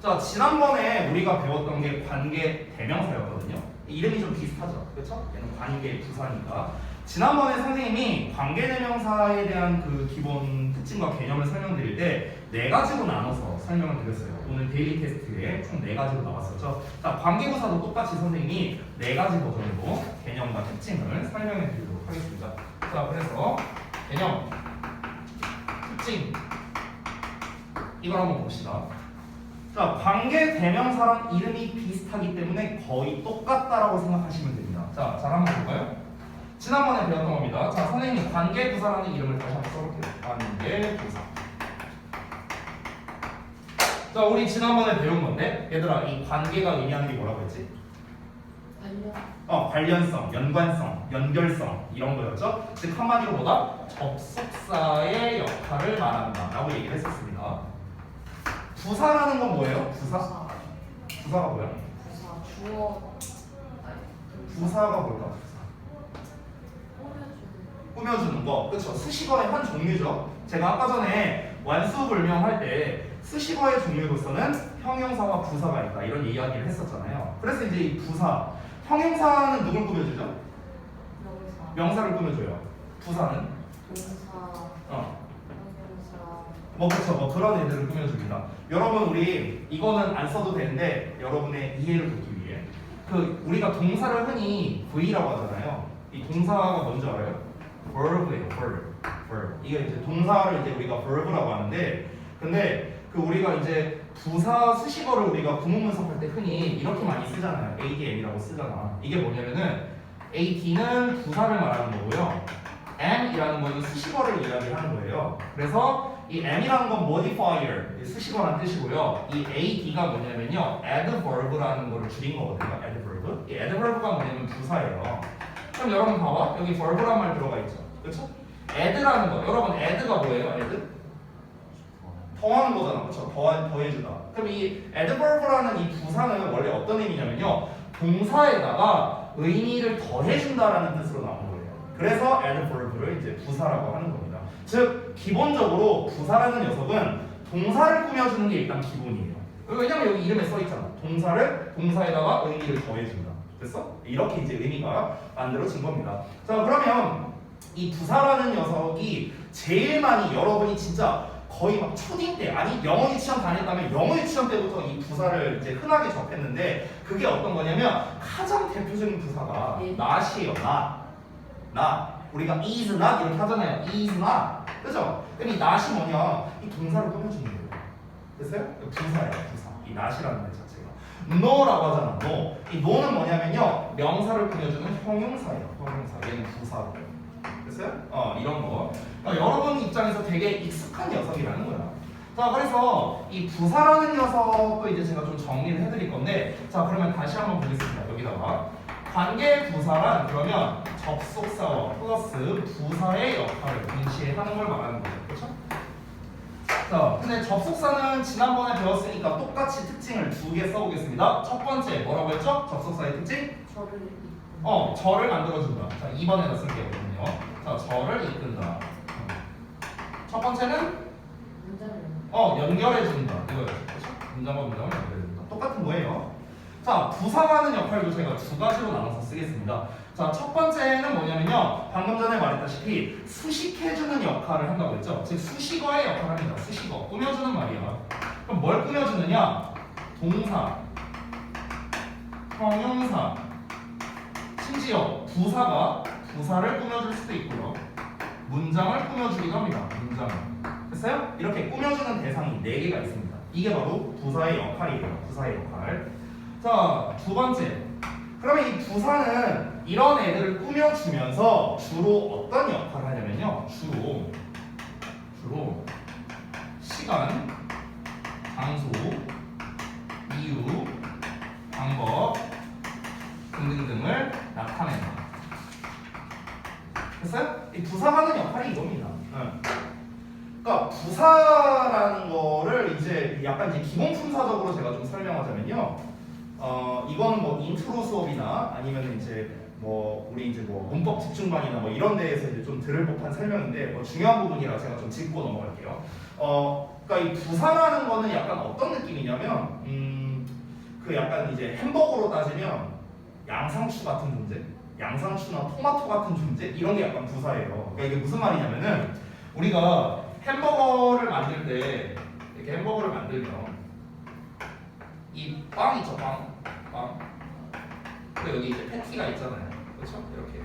자, 지난번에 우리가 배웠던 게 관계 대명사였거든요. 이름이 좀 비슷하죠, 그렇죠? 얘는 관계 부사니까. 지난번에 선생님이 관계 대명사에 대한 그 기본 특징과 개념을 설명드릴 때 네 가지로 나눠서 설명을 드렸어요. 오늘 데일리 테스트에 총 네 가지로 나왔었죠. 자, 관계부사도 똑같이 선생님이 네 가지 버전으로 개념과 특징을 설명해 드리도록 하겠습니다. 자, 그래서 개념, 특징, 이걸 한번 봅시다. 자, 관계 대명사랑 이름이 비슷하기 때문에 거의 똑같다라고 생각하시면 됩니다. 자, 잘 한번 볼까요? 지난번에 배웠던 겁니다. 자, 선생님이 관계부사라는 이름을 다시 한번 써볼게요. 관계부사. 자, 우리 지난번에 배운 건데, 얘들아, 이 관계가 의미하는 게 뭐라고 했지? 관련성, 연관성, 연결성 이런 거였죠. 즉 한마디로 뭐다? 접속사의 역할을 말한다 라고 얘기를 했었습니다. 부사라는 건 뭐예요? 부사? 부사가 뭐야? 부사 주어. 부사가 뭘까? 꾸며주는 거, 그렇죠? 수식어의 한 종류죠. 제가 아까 전에 완수불명 할 때 수식어의 종류로서는 형용사와 부사가 있다 이런 이야기를 했었잖아요. 그래서 이제 이 부사, 형용사는 누굴 꾸며주죠? 명사를 꾸며줘요. 부사는? 뭐 그렇죠. 뭐 그런 애들을 꾸며줍니다. 여러분 우리 이거는 안 써도 되는데 여러분의 이해를 돕기 위해 그 우리가 동사를 흔히 V라고 하잖아요. 이 동사가 뭔지 알아요? verb예요. verb. 이게 이제 동사를 이제 우리가 verb라고 하는데 근데 그 우리가 이제 부사 수식어를 우리가 구문분석할 때 흔히 이렇게 많이 쓰잖아요. ADM이라고 쓰잖아. 이게 뭐냐면은 AD는 부사를 말하는 거고요. M이라는 거는 수식어를 이야기하는 거예요. 그래서 이 M이라는 건 modifier, 수식어라는 뜻이고요. 이 AD가 뭐냐면요, adverb라는 거를 줄인 거거든요. adverb. 이 adverb가 뭐냐면 부사예요. 그럼 여러분 봐봐, 여기 verb란 말 들어가 있죠. 그렇죠? add라는 거, 여러분 add가 뭐예요? add? 더하는 거잖아, 그렇죠? 더해주다. 그럼 이 adverb라는 이 부사는 원래 어떤 의미냐면요, 동사에다가 의미를 더해준다라는 뜻으로 나오는 거예요. 그래서 adverb를 이제 부사라고 하는 겁니다. 즉 기본적으로 부사라는 녀석은 동사를 꾸며주는 게 일단 기본이에요. 왜냐면 여기 이름에 써 있잖아. 동사에다가 의미를 더해준다. 됐어? 이렇게 이제 의미가 만들어진 겁니다. 자, 그러면 이 부사라는 녀석이 제일 많이 여러분이 진짜 거의 막 초딩 때, 아니 영어 유치원 다녔다면 영어 유치원 때부터 이 부사를 이제 흔하게 접했는데 그게 어떤 거냐면 가장 대표적인 부사가 not이에요. not. 우리가 is not 이렇게 하잖아요. is not. 그죠? 그럼 이 not이 뭐냐? 이 동사를 꾸며주는 거예요. 됐어요? 부사예요, 부사. 이 not이라는 말 자체가. no라고 하잖아, no. 이 no는 뭐냐면요, 명사를 꾸며주는 형용사예요. 형용사. 얘는 부사고. 됐어요? 이런 거. 여러분 입장에서 되게 익숙한 녀석이라는 거야. 자, 그래서 이 부사라는 녀석도 이제 제가 좀 정리를 해드릴 건데, 자, 그러면 다시 한번 보겠습니다. 여기다가 관계 부사란 그러면 접속사와 플러스 부사의 역할을 동시에 하는 걸 말하는 거죠. 그렇죠? 자, 근데 접속사는 지난번에 배웠으니까 똑같이 특징을 두 개 써보겠습니다. 첫 번째 뭐라고 했죠? 접속사의 특징? 저를 이끌. 저를 만들어준다. 자, 2번에다 쓸게요. 자, 저를 이끈다. 첫 번째는 문장을 연결해준다. 이거예요. 그렇죠? 문장과 문장을 연결해준다. 똑같은 거예요. 자, 부사하는 역할도 제가 두 가지로 나눠서 쓰겠습니다. 자, 첫 번째는 뭐냐면요, 방금 전에 말했다시피 수식해주는 역할을 한다고 했죠. 즉 수식어의 역할을 합니다. 수식어, 꾸며주는 말이야. 그럼 뭘 꾸며주느냐? 동사, 형용사, 심지어 부사가 부사를 꾸며줄 수도 있고요, 문장을 꾸며주기도 합니다. 문장을. 됐어요? 이렇게 꾸며주는 대상이 4개가 있습니다. 이게 바로 부사의 역할이에요. 부사의 역할. 자, 두 번째. 그러면 이 부사는 이런 애들을 꾸며주면서 주로 어떤 역할을 하냐면요, 주로 시간, 장소, 이유, 방법 등등등을 나타낸다. 됐어요? 이 부사가 하는 역할이 이겁니다. 그러니까 부사라는 거를 이제 약간 이제 기본 품사적으로 제가 좀 설명하자면요, 이거는 뭐 인트로 수업이나 아니면 이제 뭐 우리 이제 뭐 문법 집중반이나 뭐 이런 데에서 이제 좀 들을 법한 설명인데 뭐 중요한 부분이라 제가 좀 짚고 넘어갈게요. 그러니까 이 부사라는 거는 약간 어떤 느낌이냐면 그 약간 이제 햄버거로 따지면 양상추 같은 존재, 양상추나 토마토 같은 존재, 이런 게 약간 부사예요. 그러니까 이게 무슨 말이냐면은 우리가 햄버거를 만들 때 이렇게 햄버거를 만들면 이 빵 있죠, 빵. 그리고 여기 이제 패티가 있잖아요. 그렇죠? 이렇게.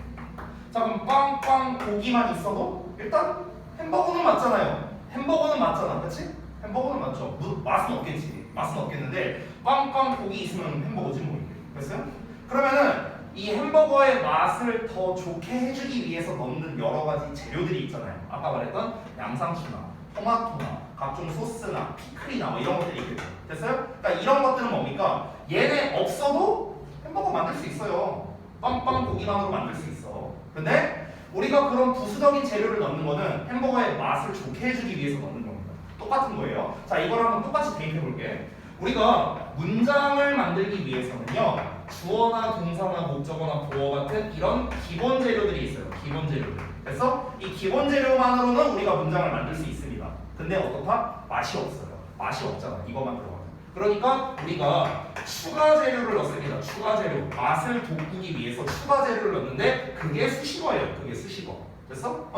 자, 그럼 빵 고기만 있어도 일단 햄버거는 맞잖아요. 햄버거는 맞잖아, 그렇지? 햄버거는 맞죠. 맛은 없겠지. 맛은 없겠는데 빵 고기 있으면 햄버거지 뭐 이게. 됐어요? 그러면은 이 햄버거의 맛을 더 좋게 해주기 위해서 넣는 여러 가지 재료들이 있잖아요. 아까 말했던 양상추나 토마토나 각종 소스나 피클이나 뭐 이런 것들이 있겠죠. 됐어요? 그러니까 이런 것들은 뭡니까? 얘네 없어도 햄버거 만들 수 있어요. 빵 고기만으로 만들 수 있어. 근데 우리가 그런 부수적인 재료를 넣는 거는 햄버거의 맛을 좋게 해주기 위해서 넣는 겁니다. 똑같은 거예요. 자, 이걸 한번 똑같이 대입해 볼게. 우리가 문장을 만들기 위해서는요, 주어나 동사나 목적어나 보어 같은 이런 기본 재료들이 있어요. 기본 재료들. 그래서 이 기본 재료만으로는 우리가 문장을 만들 수 있습니다. 근데 어떻다? 맛이 없어요. 맛이 없잖아. 이것만 들어가면. 그러니까 우리가 추가 재료를 넣습니다. 추가 재료. 맛을 돋구기 위해서 추가 재료를 넣는데 그게 수식어예요. 그게 수식어. 됐어?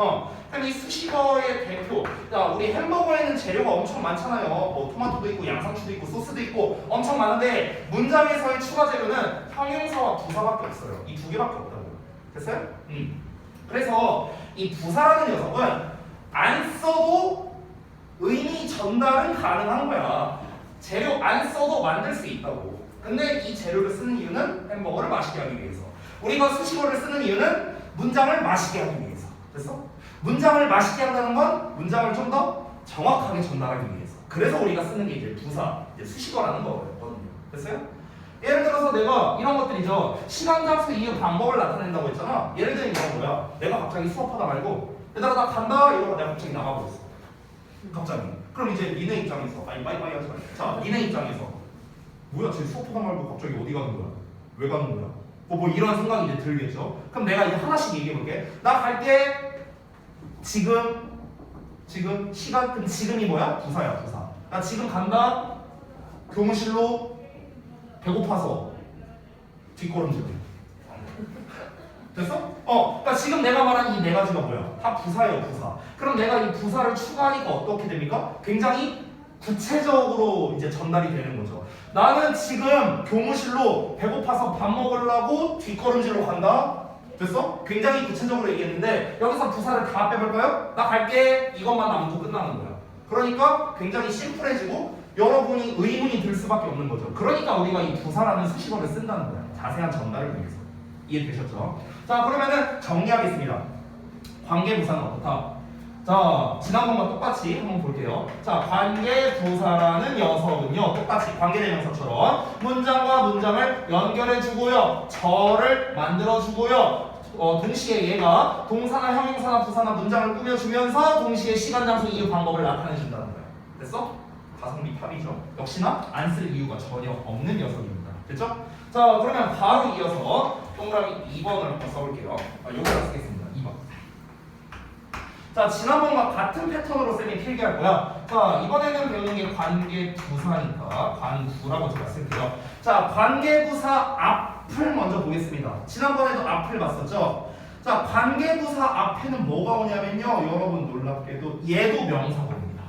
그럼 이 수식어의 대표. 자, 우리 햄버거에는 재료가 엄청 많잖아요. 뭐 토마토도 있고 양상추도 있고 소스도 있고 엄청 많은데 문장에서의 추가 재료는 형용사와 부사밖에 없어요. 이 두 개밖에 없다고요. 됐어요? 그래서 이 부사라는 녀석은 안 써도 의미 전달은 가능한 거야. 재료 안 써도 만들 수 있다고. 근데 이 재료를 쓰는 이유는 햄버거를 맛있게 하기 위해서. 우리가 수식어를 쓰는 이유는 문장을 맛있게 하기 위해서. 됐어? 문장을 맛있게 한다는 건 문장을 좀 더 정확하게 전달하기 위해서. 그래서 우리가 쓰는 게 이제 부사, 이제 수식어라는 거거든요. 됐어요? 예를 들어서 내가 이런 것들이죠. 시간, 장소, 이유, 방법을 나타낸다고 했잖아. 예를 들면 이건 뭐야? 내가 갑자기 수업하다 말고 얘들아 나 간다 이러고 내가 갑자기 나가버렸어. 갑자기. 그럼 이제 니네 입장에서 빠이빠이 하지 말자. 자, 니네 입장에서 뭐야 쟤 수업하다 말고 갑자기 어디 가는 거야? 왜 가는 거야? 뭐 이런 생각이 이제 들겠죠. 그럼 내가 이제 하나씩 얘기해 볼게. 나 갈게. 지금 시간. 그럼 지금이 뭐야? 부사야, 부사. 나 지금 간다. 교무실로 배고파서 뒷걸음질. 됐어? 그러니까 지금 내가 말한 이 네 가지가 뭐야? 다 부사예요, 부사. 그럼 내가 이 부사를 추가하니까 어떻게 됩니까? 굉장히 구체적으로 이제 전달이 되는 거죠. 나는 지금 교무실로 배고파서 밥 먹으려고 뒷걸음질로 간다. 됐어? 굉장히 구체적으로 얘기했는데 여기서 부사를 다 빼볼까요? 나 갈게 이것만 남고 끝나는 거야. 그러니까 굉장히 심플해지고 여러분이 의문이 들 수밖에 없는 거죠. 그러니까 우리가 이 부사라는 수식어를 쓴다는 거야. 자세한 전달을 위해서. 이해되셨죠? 자 그러면은 정리하겠습니다. 관계부사는 어떻다? 자 지난번과 똑같이 한번 볼게요. 자 관계부사라는 녀석은요 똑같이 관계대명사처럼 문장과 문장을 연결해주고요 절을 만들어주고요 동시에 얘가 동사나 형용사나 부사나 문장을 꾸며주면서 동시에 시간, 장소, 이유, 방법을 나타내준다는 거야. 됐어? 가성비 탑이죠. 역시나 안 쓸 이유가 전혀 없는 녀석입니다. 됐죠? 자 그러면 바로 이어서 동그라미 2번을 한번 써볼게요. 요거를 쓰겠습니다. 2번. 자 지난번과 같은 패턴으로 쌤이 필기할 거야. 자 이번에는 배우는 게 관계부사니까 관부라고 제가 쓸게요. 자 관계부사 앞을 먼저 보겠습니다. 지난번에도 앞을 봤었죠. 자 관계부사 앞에는 뭐가 오냐면요 여러분 놀랍게도 얘도 명사가 옵니다.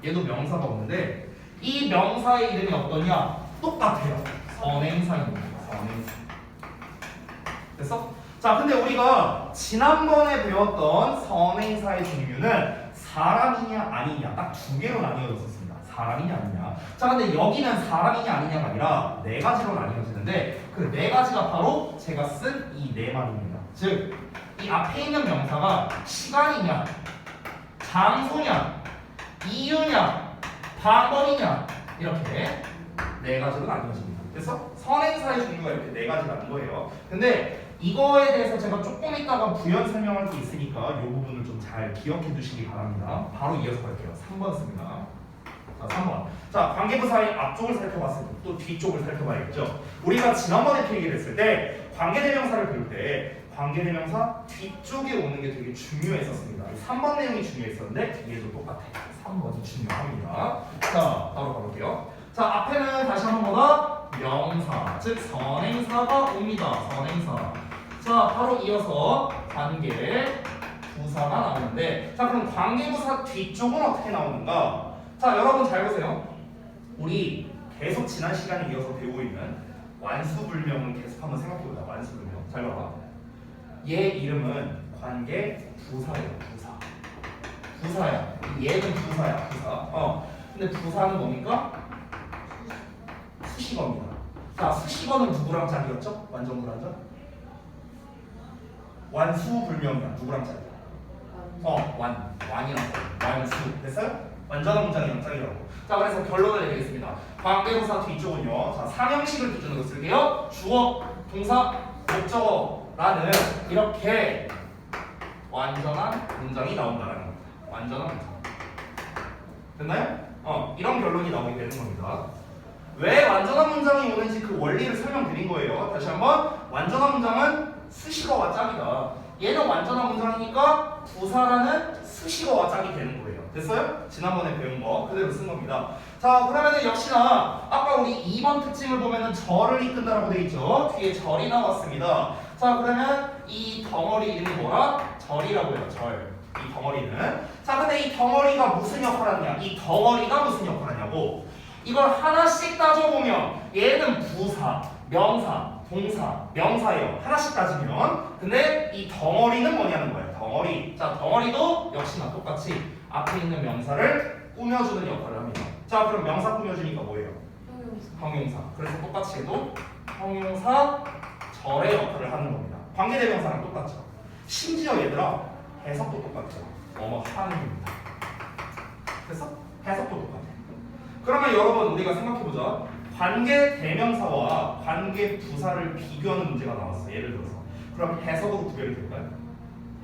얘도 명사가 오는데 이 명사의 이름이 어떠냐? 똑같아요. 선행사입니다. 선행사. 됐어? 자 근데 우리가 지난번에 배웠던 선행사의 종류는 사람이냐 아니냐 딱 두 개로 나뉘어졌었습니다. 사람이냐 아니냐. 자 근데 여기는 사람이냐 아니냐가 아니라 네 가지로 나뉘어지는데 그 네 가지가 바로 제가 쓴 이 네 말입니다. 즉 이 앞에 있는 명사가 시간이냐 장소냐 이유냐 방법이냐 이렇게 네 가지로 나뉘어집니다. 됐어? 선행사의 종류가 이렇게 네 가지라는 거예요. 근데 이거에 대해서 제가 조금 이따가 부연 설명할 게 있으니까 이 부분을 좀 잘 기억해 두시기 바랍니다. 바로 이어서 갈게요. 3번 씁니다. 자, 3번. 자, 관계부사의 앞쪽을 살펴봤으니 또 뒤쪽을 살펴봐야겠죠. 우리가 지난번에 필기를 했을 때 관계대명사를 배울 때 관계대명사 뒤쪽에 오는 게 되게 중요했었습니다. 3번 내용이 중요했었는데 얘도 똑같아요. 3번이 중요합니다. 자, 바로 가볼게요. 자, 앞에는 다시 한번 보다 명사, 즉 선행사가 옵니다. 선행사. 자, 바로 이어서 관계부사가 나오는데, 자, 그럼 관계부사 뒤쪽은 어떻게 나오는가? 자, 여러분 잘 보세요. 우리 계속 지난 시간에 이어서 배우고 있는 완수불명을 계속 한번 생각해보자. 완수불명. 잘 봐봐. 얘 이름은 관계부사예요. 부사. 부사야. 얘는 부사야. 부사. 근데 부사는 뭡니까? 수식어입니다. 자, 수식어는 누구랑 짝이었죠? 완전 불완전? 완수불명이야. 누구랑 짝이야? 완이랑 완수. 됐어요? 완전한 문장이랑 짝이라고. 자, 그래서 결론을 내리겠습니다. 관계부사 뒤쪽은요. 자, 삼형식을 기준으로 쓸게요. 주어, 동사, 목적어라는 이렇게 완전한 문장이 나온다는 겁니다. 완전한 문장. 됐나요? 이런 결론이 나오게 되는 겁니다. 왜 완전한 문장이 오는지 그 원리를 설명드린 거예요. 다시 한번 완전한 문장은 수식어와 짝이다. 얘는 완전한 문장이니까 부사라는 수식어와 짝이 되는 거예요. 됐어요? 지난번에 배운 거 그대로 쓴 겁니다. 자 그러면은 역시나 아까 우리 2번 특징을 보면은 절을 이끈다라고 되어 있죠. 뒤에 절이 나왔습니다. 자 그러면 이 덩어리 이름이 뭐라? 절이라고 해요. 절. 이 덩어리는. 자 근데 이 덩어리가 무슨 역할을 하느냐? 이 덩어리가 무슨 역할을 하냐고. 이걸 하나씩 따져보면 얘는 부사, 명사, 동사, 명사예요. 하나씩 따지면. 근데 이 덩어리는 뭐냐는 거예요. 덩어리. 자 덩어리도 역시나 똑같이 앞에 있는 명사를 꾸며주는 역할을 합니다. 자 그럼 명사 꾸며주니까 뭐예요? 형용사. 그래서 똑같이 해도 형용사 절의 역할을 하는 겁니다. 관계대명사랑 똑같죠. 심지어 얘들아 해석도 똑같죠. 뭐뭐 하는입니다. 그래서 해석도 똑같아요. 그러면 여러분 우리가 생각해보자. 관계대명사와 관계부사를 비교하는 문제가 나왔어. 예를 들어서 그럼 해석으로 구별이 될까요?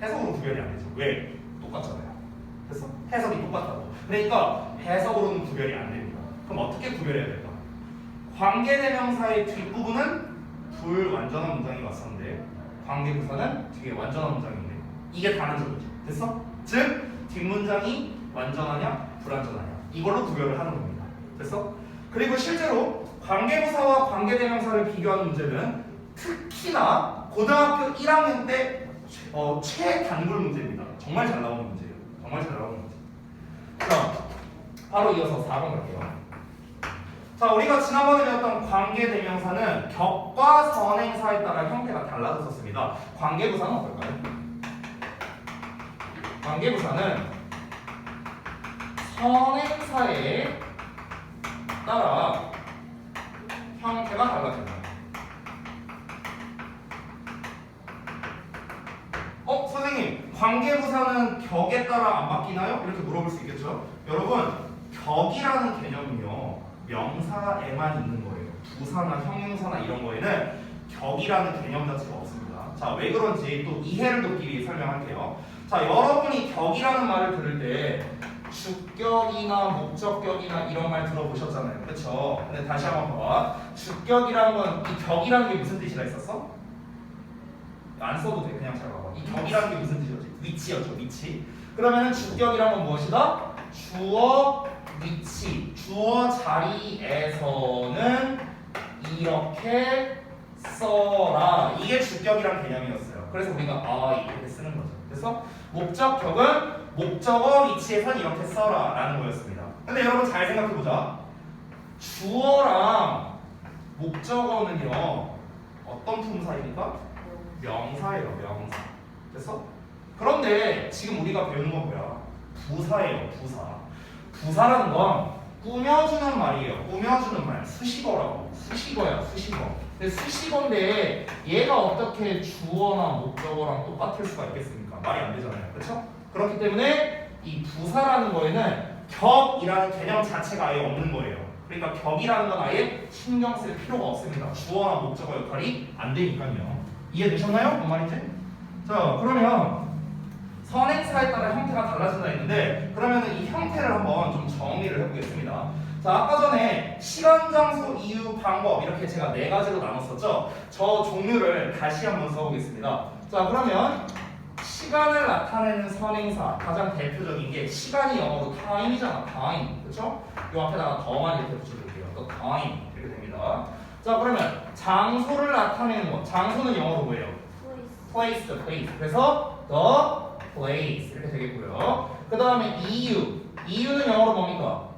해석으로 구별이 안 되죠. 왜? 똑같잖아요. 그래서 해석이 똑같다고. 그러니까 해석으로는 구별이 안 됩니다. 그럼 어떻게 구별해야 될까? 관계대명사의 뒷부분은 불완전한 문장이 왔었는데 관계부사는 뒤에 완전한 문장인데 이게 다른 점이죠. 됐어? 즉 뒷문장이 완전하냐 불완전하냐 이걸로 구별을 하는 겁니다. 됐어? 그리고 실제로 관계부사와 관계대명사를 비교하는 문제는 특히나 고등학교 1학년 때 최단골 문제입니다. 정말 잘 나오는 문제예요. 정말 잘 나오는 문제. 자, 바로 이어서 4번 갈게요. 자, 우리가 지난번에 배웠던 관계대명사는 격과 선행사에 따라 형태가 달라졌었습니다. 관계부사는 어떨까요? 관계부사는 선행사에 따라 형태가 달라진다. 선생님, 관계부사는 격에 따라 안 바뀌나요? 이렇게 물어볼 수 있겠죠? 여러분, 격이라는 개념은요, 명사에만 있는 거예요. 부사나 형용사나 이런 거에는 격이라는 개념 자체가 없습니다. 자, 왜 그런지 또 이해를 돕기 위해 설명할게요. 자, 여러분이 격이라는 말을 들을 때 주격이나 목적격이나 이런 말 들어보셨잖아요. 그렇죠? 근데 다시 한번 봐봐. 주격이라는 건 이 격이라는 게 무슨 뜻이라 했었어? 안 써도 돼. 그냥 잘 봐봐. 이 격이라는 게 무슨 뜻이었지? 위치였죠. 위치. 그러면은 주격이란 건 무엇이다? 주어 위치. 주어 자리에서는 이렇게 써라. 이게 주격이란 개념이었어요. 그래서 우리가 이렇게 쓰는 거죠. 그래서 목적격은 목적어 위치에선 이렇게 써라 라는 거였습니다. 근데 여러분 잘 생각해보자. 주어랑 목적어는요 어떤 품사입니까? 명사예요. 명사. 됐어? 그런데 지금 우리가 배우는 건 뭐야? 부사예요. 부사. 부사라는 건 꾸며주는 말이에요. 꾸며주는 말. 수식어라고. 수식어야. 수식어. 근데 수식어인데 얘가 어떻게 주어나 목적어랑 똑같을 수가 있겠습니까? 말이 안 되잖아요. 그렇죠? 그렇기 때문에 이 부사라는 거에는 격이라는 개념 자체가 아예 없는 거예요. 그러니까 격이라는 건 아예 신경 쓸 필요가 없습니다. 주어나 목적어 역할이 안 되니까요. 이해되셨나요? 뭔 말인지? 자, 그러면 선행사에 따라 형태가 달라진다 했는데 그러면 이 형태를 한번 좀 정리를 해보겠습니다. 자, 아까 전에 시간, 장소, 이유, 방법 이렇게 제가 4가지로 나눴었죠? 저 종류를 다시 한번 써보겠습니다. 자, 그러면 시간을 나타내는 선행사 가장 대표적인 게 시간이 영어로 time이잖아. time. 그렇죠? 이 앞에다가 더만 이렇게 붙여줄게요. 또 time 이렇게 됩니다. 자, 그러면 장소를 나타내는 것. 장소는 영어로 뭐예요? place. 그래서 the place 이렇게 되겠고요. 그 다음에 이유. 이유는 영어로 뭡니까?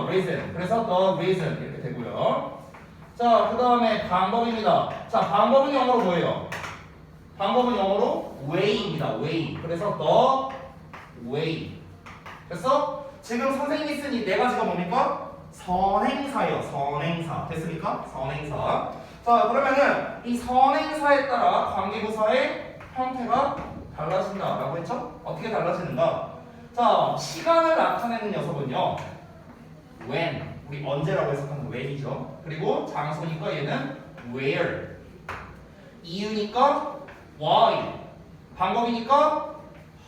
reason. 그래서 the reason 이렇게 되고요. 자, 그 다음에 방법입니다. 자, 방법은 영어로 뭐예요? 방법은 영어로 way입니다. way. 그래서 the way. 됐어? 지금 선생님이 쓴 이 4가지가 뭡니까? 선행사예요. 선행사. 됐습니까? 선행사. 자, 그러면은 이 선행사에 따라 관계부사의 형태가 달라진다라고 했죠? 어떻게 달라지는가? 자, 시간을 나타내는 녀석은요. when. 우리 언제라고 해석하는 when이죠. 그리고 장소니까 얘는 where. 이유니까 why. 방법이니까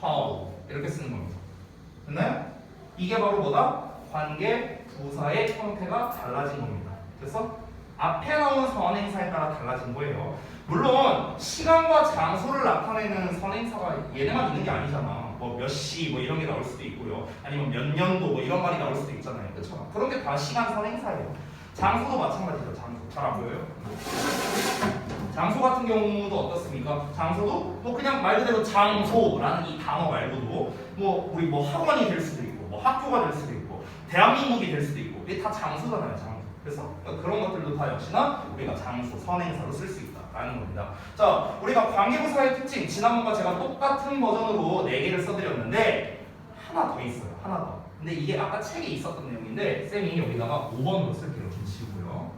how. 이렇게 쓰는 겁니다. 됐나요? 이게 바로 뭐다? 관계 부사의 형태가 달라진 겁니다. 그래서 앞에 나온 선행사에 따라 달라진 거예요. 물론 시간과 장소를 나타내는 선행사가 얘네만 있는 게 아니잖아. 뭐 몇 시 뭐 이런 게 나올 수도 있고요. 아니면 몇 년도 뭐 이런 말이 나올 수도 있잖아요. 그렇죠? 그런 게 다 시간 선행사예요. 장소도 마찬가지죠. 장소. 잘 안 보여요? 장소 같은 경우도 어떻습니까? 장소도 뭐 그냥 말 그대로 장소라는 이 단어 말고도 뭐 우리 뭐 학원이 될 수도 있고 뭐 학교가 될 수도 있고 대한민국이 될 수도 있고 이게 다 장소잖아요. 장소. 그래서 그런 것들도 다 역시나 우리가 장소, 선행사로 쓸 수 있다라는 겁니다. 자, 우리가 관계부사의 특징 지난번과 제가 똑같은 버전으로 4개를 써드렸는데 하나 더 있어요. 하나 더. 근데 이게 아까 책에 있었던 내용인데 쌤이 여기다가 5번으로 쓸게요. 좀 지우고요.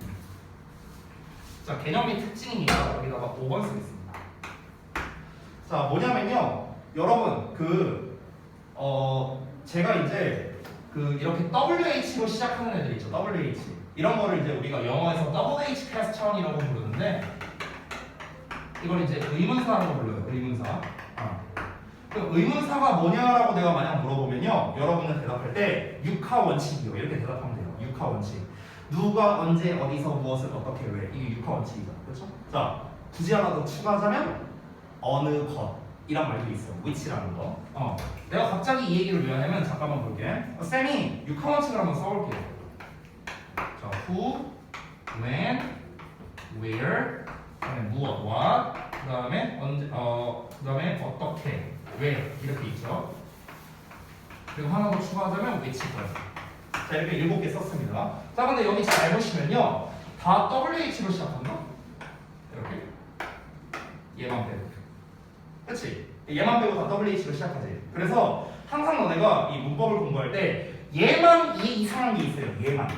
자, 개념 및 특징이니까 여기다가 5번 쓰겠습니다. 자, 뭐냐면요. 여러분 제가 이제 이렇게 WH로 시작하는 애들 있죠. WH. 이런 거를 이제 우리가 영어에서 WH 퀘스천이라고 부르는데 이걸 이제 의문사라고 불러요. 의문사. 그 의문사가 뭐냐라고 내가 만약 물어보면요. 여러분은 대답할 때 육하 원칙이요. 이렇게 대답하면 돼요. 육하 원칙. 누가 언제 어디서 무엇을 어떻게 왜 이게 육하 원칙이죠. 그렇죠? 자, 굳이 하나 더 추가하자면 어느 것이란 말도 있어요. which라는 거. 내가 갑자기 이 얘기를 왜 하냐면 잠깐만 볼게. 쌤이 육하 원칙을 한번 써볼게요. 자, who, when, where, 그다음에 무엇, what, 그다음에 언제, 그다음에 어떻게, 왜 이렇게 있죠. 그리고 하나 더 추가하자면 which까지. 자, 이렇게 7개 썼습니다. 자, 근데 여기 잘 보시면요. 다 WH로 시작한다? 이렇게. 얘만 빼고. 그치? 얘만 빼고 다 WH로 시작하지. 그래서 항상 너네가 이 문법을 공부할 때 얘만 이상한 게 있어요. 얘만.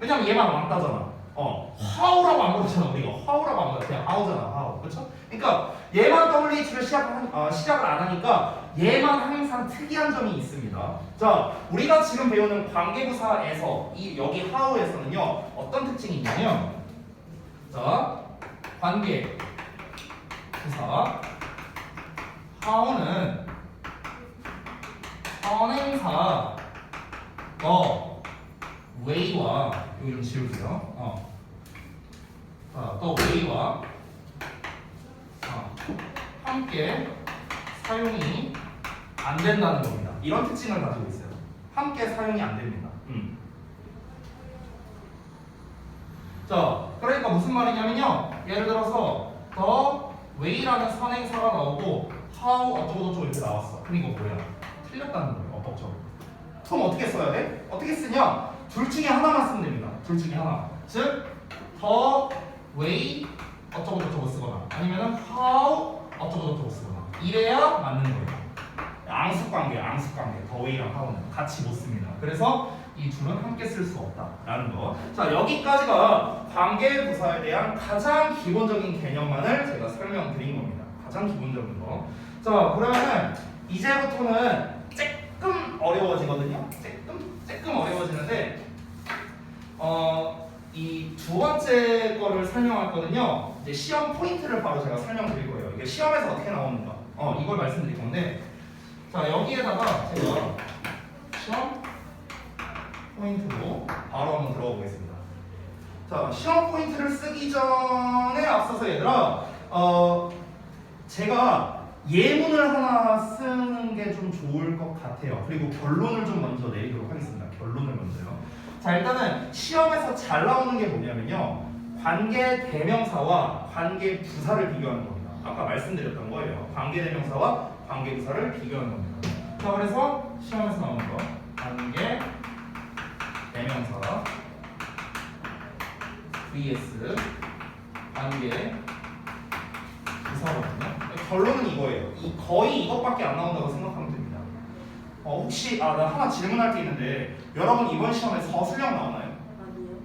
왜냐면 얘만 왕따잖아. how라고 안 부르잖아. 우리가 how라고 안 부르잖아. 그냥 how잖아. how. 그쵸? 그러니까 얘만 WH로 시작을 안 하니까 얘만 항상 특이한 점이 있습니다. 자, 우리가 지금 배우는 관계부사에서 여기 how에서는요 어떤 특징이 있냐면, 자, 관계부사 how는 선행사 way와 여기 좀 지울게요. 자, 또 way와 함께 사용이 안 된다는 겁니다. 이런 특징을 가지고 있어요. 함께 사용이 안 됩니다. 자, 그러니까 무슨 말이냐면요. 예를 들어서 the way라는 선행사가 나오고 how 어쩌고저쩌고 이렇게 나왔어. 그럼 이거 뭐야? 틀렸다는 거예요. 어법적으로. 그럼 어떻게 써야 돼? 어떻게 쓰냐? 둘 중에 하나만 쓰면 됩니다. 둘 중에 하나. 즉 the way 어쩌고저쩌고 쓰거나 아니면은 how 어쩌고저쩌고 쓰거나 이래야 맞는 거예요. 앙숙관계. the way랑 how는 같이 못 씁니다. 그래서 이 둘은 함께 쓸 수 없다라는 거. 자, 여기까지가 관계부사에 대한 가장 기본적인 개념만을 제가 설명드린 겁니다. 가장 기본적인 거. 자, 그러면은 이제부터는 조금 어려워지거든요. 조금 어려워지는데 이 두 번째 거를 설명할 거는요. 이제 시험 포인트를 바로 제가 설명드릴 거예요. 이게 시험에서 어떻게 나오는가. 이걸 말씀드릴 건데, 자, 여기에다가 제가 시험 포인트로 바로 한번 들어가 보겠습니다. 자, 시험 포인트를 쓰기 전에 앞서서 얘들아, 제가 예문을 하나 쓰는 게 좀 좋을 것 같아요. 그리고 결론을 좀 먼저 내리도록 하겠습니다. 결론을 먼저요. 자, 일단은 시험에서 잘 나오는 게 뭐냐면요, 관계 대명사와 관계 부사를 비교하는 겁니다. 아까 말씀드렸던 거예요. 관계 대명사와 관계 부사를 비교하는 겁니다. 자, 그래서 시험에서 나오는 거 관계 대명사 vs 관계 부사거든요. 결론은 이거예요. 거의 이것밖에 안 나온다고 생각하면 됩니다. 혹시 나 하나 질문할 게 있는데, 여러분 이번 시험에 서술형 나오나요? 아니요.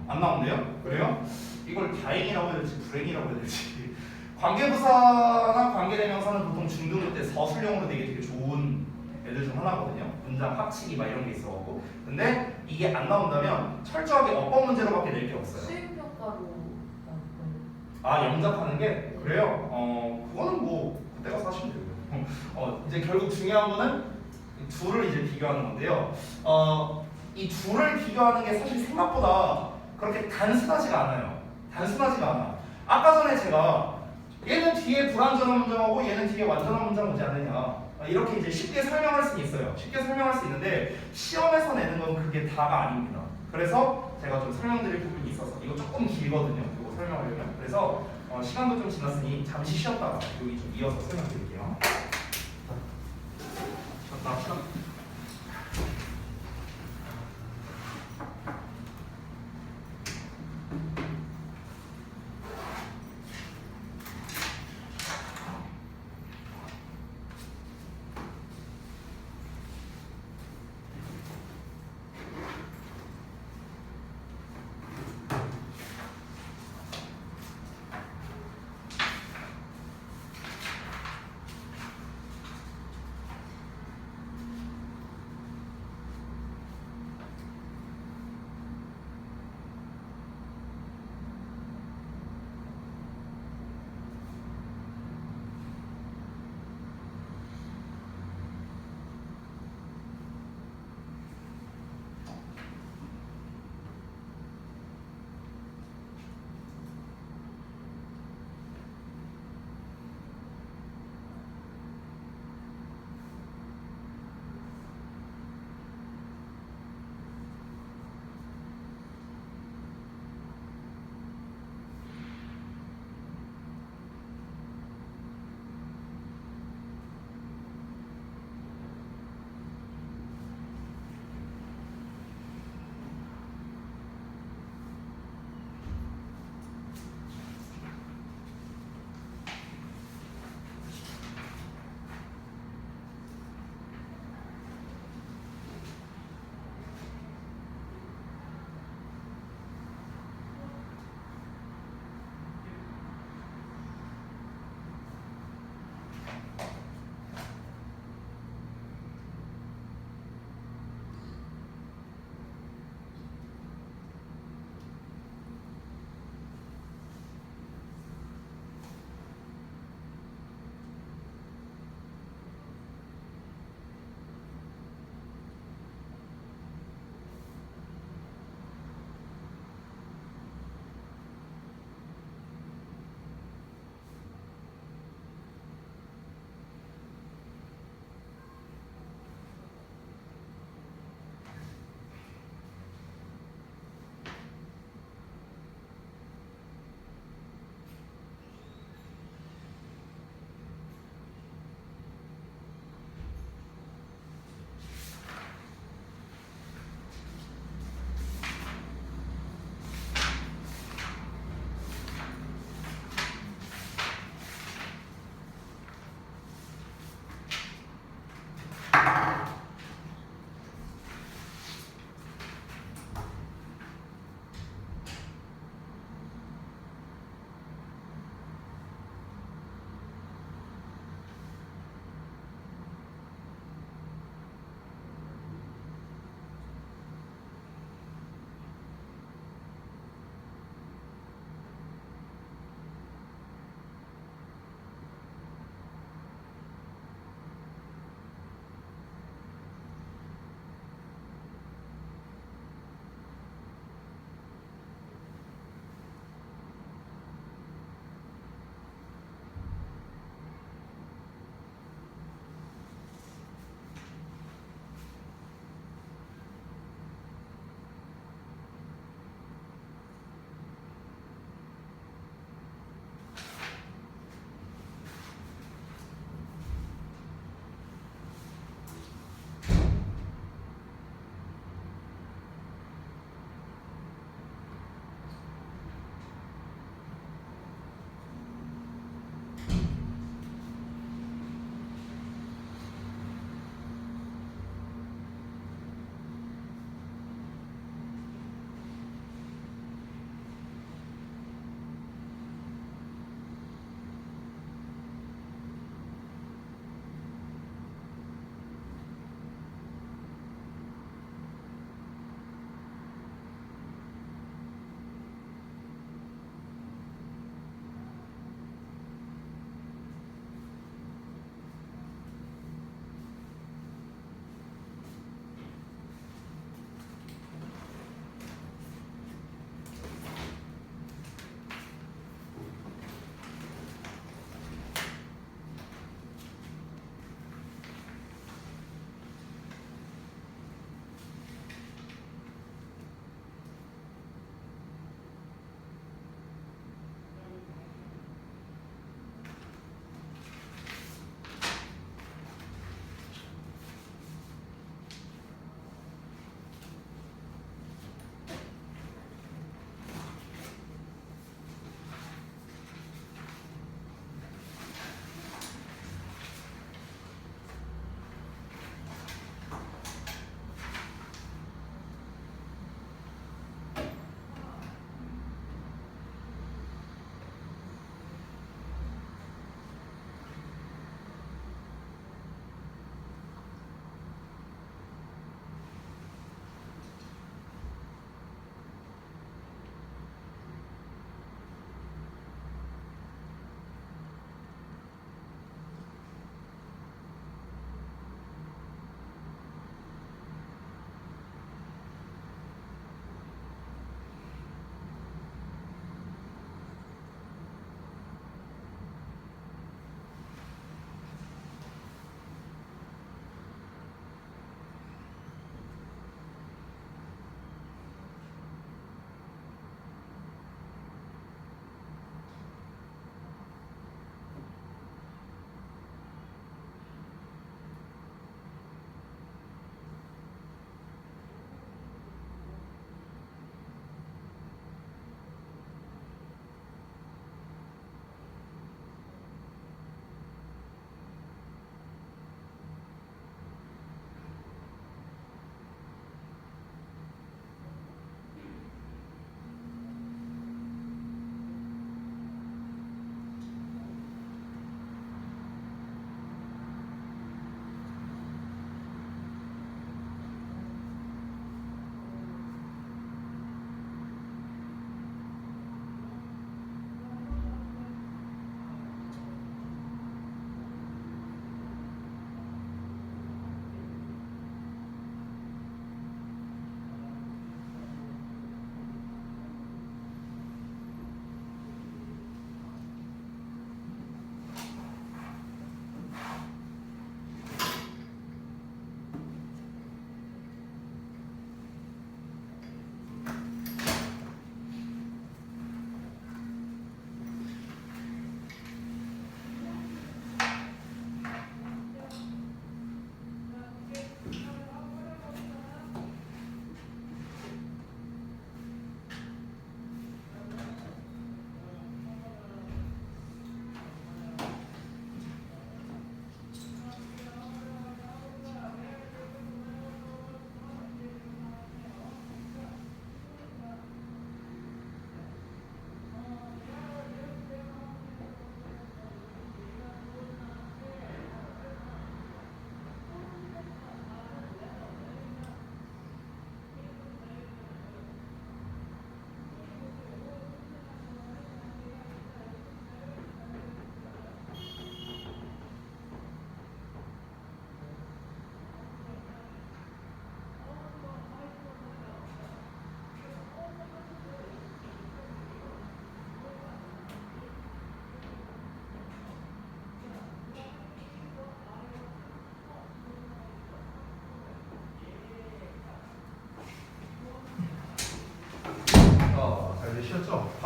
안 나온대요? 그래요? 이걸 다행이라고 해야 될지 불행이라고 해야 될지. 관계부사나 관계대명사는 보통 중등급 때 서술형으로 되게 좋은 애들 중 하나거든요. 문장 합치기 막 이런 게 있어갖고. 근데 이게 안 나온다면 철저하게 어법 문제로밖에 낼 게 없어요. 수행평가로 영작하는 게? 그래요? 그거는 뭐 그때 가서 하시면 되고요. 이제 결국 중요한 거는 둘을 이제 비교하는 건데요. 이 둘을 비교하는 게 사실 생각보다 그렇게 단순하지가 않아요. 아까 전에 제가 얘는 뒤에 불완전한 문장하고 얘는 뒤에 완전한 문장 오지 않느냐, 이렇게 이제 쉽게 설명할 수는 있어요. 쉽게 설명할 수 있는데 시험에서 내는 건 그게 다가 아닙니다. 그래서 제가 좀 설명드릴 부분이 있어서 이거 조금 길거든요. 이거 설명하려면. 그래서 시간도 좀 지났으니 잠시 쉬었다가 여기 좀 이어서 설명드릴게요. 쉬었다 합시다.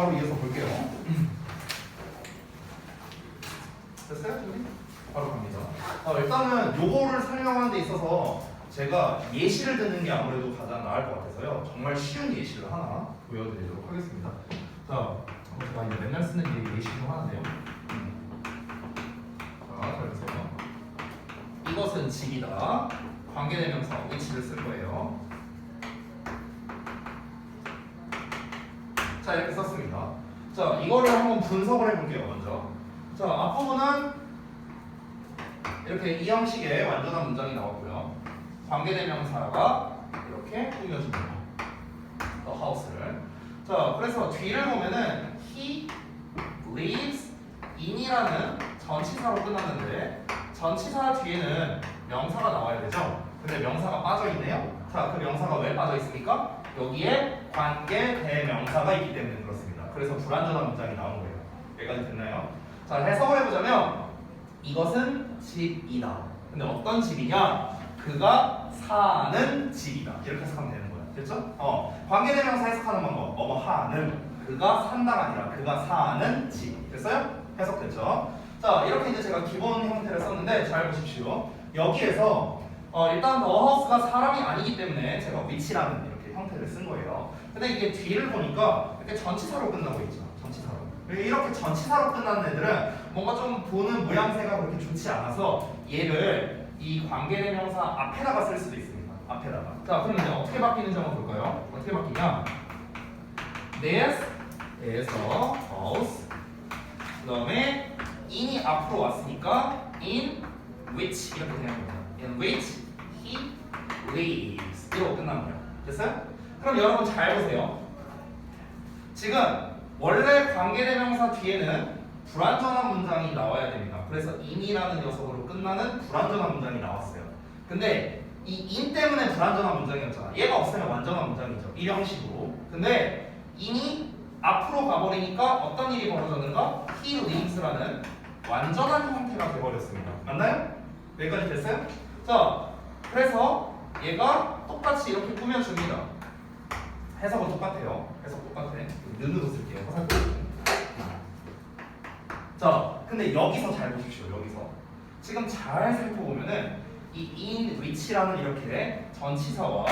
바로 이어서 볼게요. 됐어요? 지금? 바로 갑니다. 일단은 요거를 설명하는 데 있어서 제가 예시를 듣는 게 아무래도 가장 나을 것 같아서요. 정말 쉬운 예시를 하나 보여드리도록 하겠습니다. 자, 제가 이제 맨날 쓰는 예시 중 하나인데요. 자, 잘 보세요. 이것은 집이다. 관계대명사 which를 쓸 거예요. 자, 이렇게 썼습니다. 자, 이거를 한번 분석을 해볼게요. 먼저. 자, 앞부분은 이렇게 이 형식의 완전한 문장이 나왔고요. 관계대명사가 이렇게 꾸며줍니다. The house를. 자, 그래서 뒤를 보면은 he lives in이라는 전치사로 끝났는데 전치사 뒤에는 명사가 나와야 되죠. 근데 명사가 빠져 있네요. 자, 그 명사가 왜 빠져 있습니까? 여기에 관계대명사가 있기 때문에 그렇습니다. 그래서 불완전한 문장이 나온 거예요. 여기까지 됐나요? 자, 해석을 해보자면 이것은 집이다. 근데 어떤 집이냐? 그가 사는 집이다. 이렇게 해석하면 되는 거야. 됐죠? 관계대명사 해석하는 방법. 뭐뭐 하는. 그가 산다가 아니라 그가 사는 집. 됐어요? 해석됐죠? 자, 이렇게 이제 제가 기본 형태를 썼는데 잘 보십시오. 여기에서 일단 the house가 사람이 아니기 때문에 제가 which라는 이렇게 형태를 쓴 거예요. 근데 이게 뒤를 보니까 이렇게 전치사로 끝나고 있죠. 전치사로. 이렇게 전치사로 끝나는 애들은 뭔가 좀 보는 모양새가 그렇게 좋지 않아서 얘를 이 관계대명사 앞에다가 쓸 수도 있습니다. 앞에다가. 자, 그럼 이제 어떻게 바뀌는지 한번 볼까요? 어떻게 바뀌냐? This is a house. 그 다음에 in이 앞으로 왔으니까 in which 이렇게 되는 겁니다. In which he lives. 이러고 끝납니다. 됐어요? 그럼 여러분 잘 보세요. 지금 원래 관계대명사 뒤에는 불완전한 문장이 나와야 됩니다. 그래서 in이라는 녀석으로 끝나는 불완전한 문장이 나왔어요. 근데 이 in 때문에 불완전한 문장이었잖아. 얘가 없으면 완전한 문장이죠. 이 형식으로. 근데 in이 앞으로 가버리니까 어떤 일이 벌어졌는가? he lives라는 완전한 형태가 돼버렸습니다. 맞나요? 여기까지 됐어요? 자, 그래서 얘가 똑같이 이렇게 꾸며줍니다. 해석은 똑같아요. 해석 똑같아. 는으로 쓸게요. 자, 근데 여기서 잘 보십시오. 여기서 지금 잘 살펴보면은 이 in which라는 이렇게 전치사와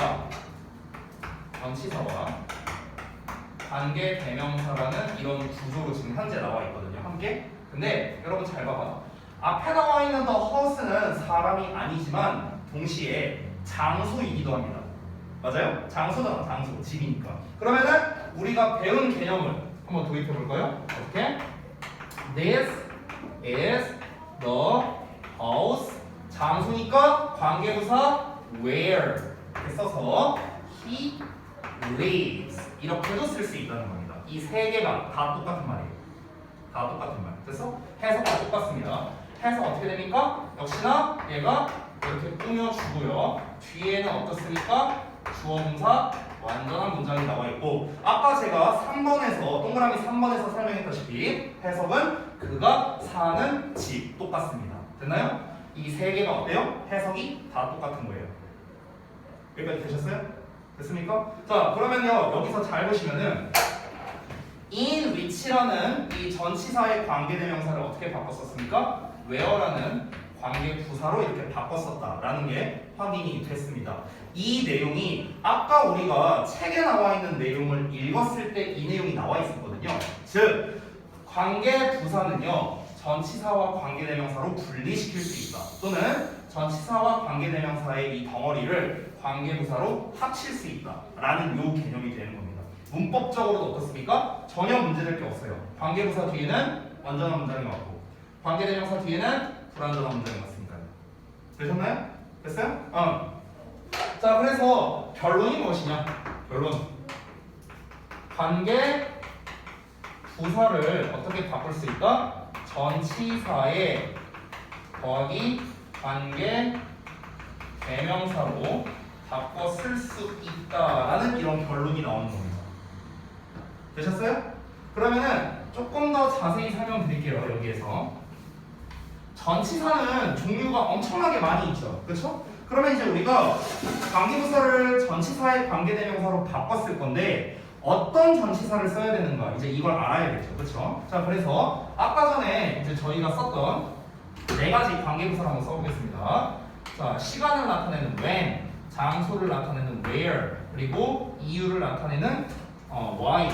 관계 대명사라는 이런 구조로 지금 현재 나와 있거든요. 함께. 근데 여러분 잘 봐봐. 앞에 나와 있는 the house는 사람이 아니지만 동시에 장소이기도 합니다. 맞아요? 장소잖아. 장소. 집이니까. 그러면은 우리가 배운 개념을 한번 도입해 볼까요? 어떻게? This is the house. 장소니까 관계부사 where 이렇게 써서 he lives 이렇게도 쓸 수 있다는 겁니다. 이 세 개가 다 똑같은 말이에요. 다 똑같은 말. 그래서 해석과 똑같습니다. 해석 어떻게 됩니까? 역시나 얘가 이렇게 꾸며주고요. 뒤에는 어떻습니까? 주어동사 완전한 문장이 나와 있고 아까 제가 3번에서 동그라미 3번에서 설명했다시피 해석은 그가 사는 집 똑같습니다. 됐나요? 이 세 개가 어때요? 해석이 다 똑같은 거예요. 여기까지 되셨어요? 됐습니까? 자, 그러면요 여기서 잘 보시면은 in which라는 이 전치사의 관계대명사를 어떻게 바꿨었습니까? where라는 관계부사로 이렇게 바꿨었다라는 게 확인이 됐습니다. 이 내용이 아까 우리가 책에 나와 있는 내용을 읽었을 때 이 내용이 나와 있었거든요. 즉 관계부사는요 전치사와 관계대명사로 분리시킬 수 있다. 또는 전치사와 관계대명사의 이 덩어리를 관계부사로 합칠 수 있다라는 요 개념이 되는 겁니다. 문법적으로도 어떻습니까? 전혀 문제될 게 없어요. 관계부사 뒤에는 완전한 문장이 왔고 관계대명사 뒤에는 불완전한 문장이 왔으니까요. 되셨나요? 됐어요? 자, 그래서 결론이 무엇이냐? 결론. 관계 부사를 어떻게 바꿀 수 있다? 전치사에 더하기 관계 대명사로 바꿔 쓸 수 있다라는 이런 결론이 나오는 겁니다. 되셨어요? 그러면은 조금 더 자세히 설명드릴게요. 여기에서 전치사는 종류가 엄청나게 많이 있죠. 그렇죠? 그러면 이제 우리가 관계부사를 전치사의 관계대명사로 바꿨을 건데 어떤 전치사를 써야 되는가 이제 이걸 알아야겠죠, 그렇죠? 자, 그래서 아까 전에 이제 저희가 썼던 네 가지 관계부사를 한번 써보겠습니다. 자, 시간을 나타내는 when, 장소를 나타내는 where, 그리고 이유를 나타내는 why,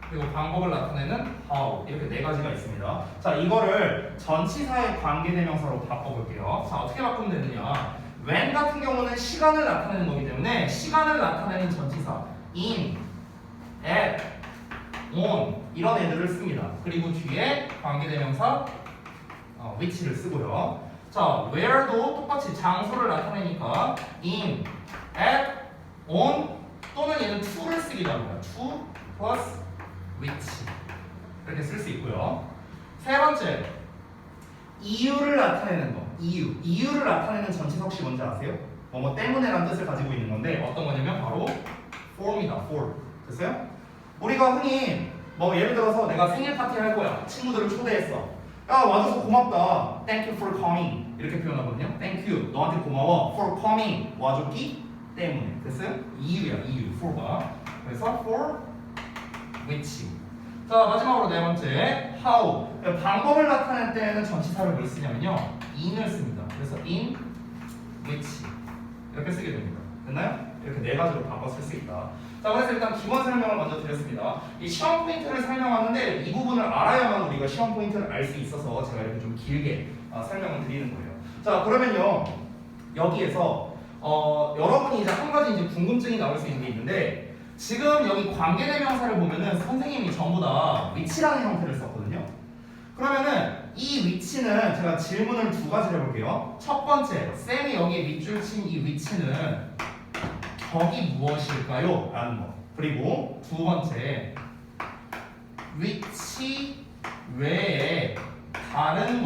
그리고 방법을 나타내는 how, 이렇게 네 가지가 있습니다. 자, 이거를 전치사의 관계대명사로 바꿔볼게요. 자, 어떻게 바꾸면 되느냐? when 같은 경우는 시간을 나타내는 거기 때문에 시간을 나타내는 전치사 in, at, on 이런 애들을 씁니다. 그리고 뒤에 관계대명사 which를 쓰고요. 자, where도 똑같이 장소를 나타내니까 in, at, on 또는 얘는 to를 쓰기도 합니다. to plus which 이렇게 쓸 수 있고요. 세 번째, 이유를 나타내는 거. 이유를 나타내는 전치사 혹시 뭔지 아세요? 뭐 때문에라는 뜻을 가지고 있는 건데 어떤 거냐면 바로 for입니다. for. 됐어요? 우리가 흔히 뭐 예를 들어서 내가 생일 파티 할 거야. 친구들을 초대했어. 야, 와줘서 고맙다. Thank you for coming. 이렇게 표현하거든요. Thank you. 너한테 고마워. For coming. 와줬기 때문에. 됐어요? 이유야, 이유. for가. 그래서 for which. 자, 마지막으로 네 번째, how. 방법을 나타낼 때는 전치사를 뭘 쓰냐면요. in을 씁니다. 그래서 in which. 이렇게 쓰게 됩니다. 됐나요? 이렇게 네 가지로 바꿔 쓸 수 있다. 자, 그래서 일단 기본 설명을 먼저 드렸습니다. 이 시험 포인트를 설명하는데 이 부분을 알아야만 우리가 시험 포인트를 알 수 있어서 제가 이렇게 좀 길게 설명을 드리는 거예요. 자, 그러면요 여기에서 여러분이 이제 한 가지 이제 궁금증이 나올 수 있는 게 있는데 지금 여기 관계대명사를 보면은 선생님이 전부 다 위치라는 형태를 썼거든요. 그러면은 이 위치는 제가 질문을 두 가지를 해볼게요. 첫 번째, 쌤이 여기에 밑줄 친 이 위치는 적이 무엇일까요? 라는 거. 그리고 두 번째, 위치 외에 다른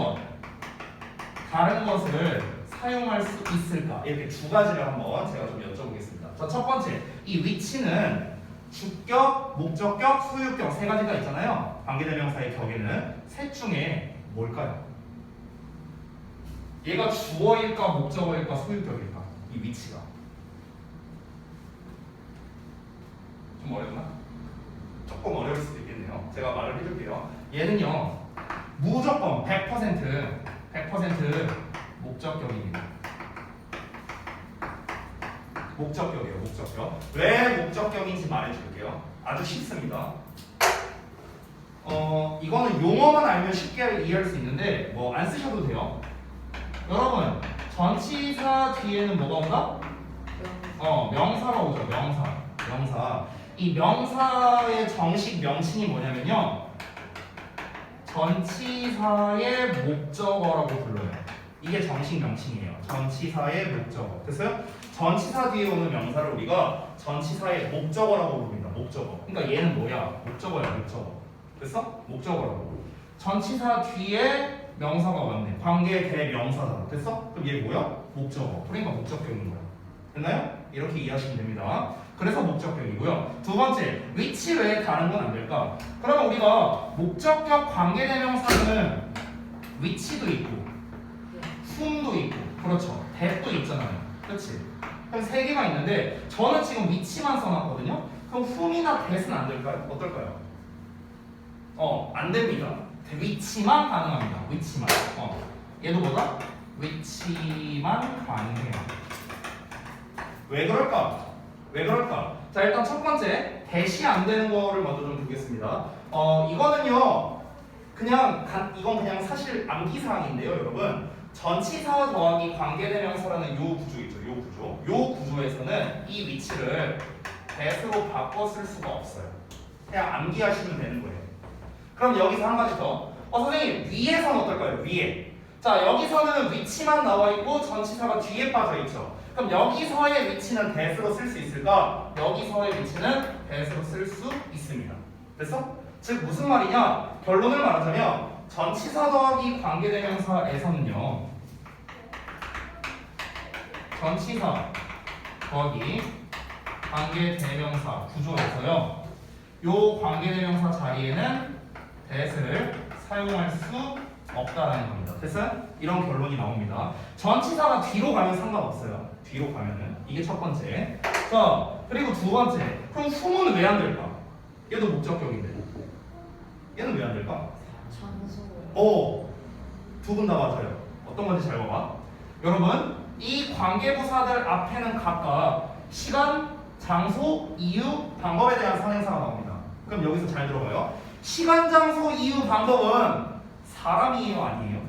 것을 사용할 수 있을까? 이렇게 두 가지를 한번 제가 좀 여쭤보겠습니다. 자, 첫 번째, 이 위치는 주격, 목적격, 소유격 세 가지가 있잖아요. 관계대명사의 격에는 셋 중에 뭘까요? 얘가 주어일까, 목적어일까, 소유격일까? 이 위치가. 좀 어렵나? 조금 어려울 수도 있겠네요. 제가 말을 해줄게요. 얘는요 무조건 100% 목적격입니다. 목적격이에요. 목적격. 왜 목적격인지 말해줄게요. 아주 쉽습니다. 이거는 용어만 알면 쉽게 이해할 수 있는데 뭐 안 쓰셔도 돼요. 여러분 전치사 뒤에는 뭐가 온다? 명사가 오죠. 명사. 이 명사의 정식 명칭이 뭐냐면요 전치사의 목적어라고 불러요. 이게 정식 명칭이에요. 전치사의 목적어. 됐어요? 전치사 뒤에 오는 명사를 우리가 전치사의 목적어라고 부릅니다. 목적어. 그러니까 얘는 뭐야? 목적어야. 목적어. 됐어? 목적어라고. 전치사 뒤에 명사가 왔네. 관계 대명사다. 됐어? 그럼 얘 뭐야? 목적어. 그러니까 목적격인 거야. 됐나요? 이렇게 이해하시면 됩니다. 그래서 목적격이고요. 두 번째, 위치 외에 다른 건 안 될까? 그러면 우리가 목적격 관계대명사는 위치도 있고 whom도 있고 그렇죠. that도 있잖아요. 그렇지? 그럼 세 개가 있는데 저는 지금 위치만 써놨거든요. 그럼 whom이나 that은 안 될까요? 어떨까요? 안 됩니다. 위치만 가능합니다. 위치만. 얘도 뭐다? 위치만 가능해요. 왜 그럴까? 자, 일단 첫 번째, that이 안 되는 거를 먼저 좀 보겠습니다. 이거는요, 이건 그냥 사실 암기사항인데요, 여러분. 전치사 더하기 관계대명사라는 요 구조 있죠, 요 구조에서는 이 위치를 that으로 바꿔 쓸 수가 없어요. 그냥 암기하시면 되는 거예요. 그럼 여기서 한 가지 더. 선생님, 위에서는 어떨까요? 위에. 자, 여기서는 위치만 나와 있고 전치사가 뒤에 빠져 있죠. 그럼 여기서의 위치는 that으로 쓸 수 있을까? 여기서의 위치는 that으로 쓸 수 있습니다. 됐어? 즉 무슨 말이냐? 결론을 말하자면 전치사 더하기 관계대명사에서는요 전치사 더하기 관계대명사 구조에서요 요 관계대명사 자리에는 that을 사용할 수 없다라는 겁니다. 됐어요? 이런 결론이 나옵니다. 전치사가 뒤로 가면 상관없어요. 뒤로 가면은 이게 첫 번째. 자 그리고 두 번째. 그럼 whom은 왜 안 될까? 얘도 목적격인데. 얘는 왜 안 될까? 장소. 두 분 다 맞아요. 어떤 건지 잘 봐봐. 여러분, 이 관계부사들 앞에는 각각 시간, 장소, 이유, 방법에 대한 선행사가 나옵니다. 그럼 여기서 잘 들어봐요. 시간, 장소, 이유, 방법은 사람이에요, 아니에요?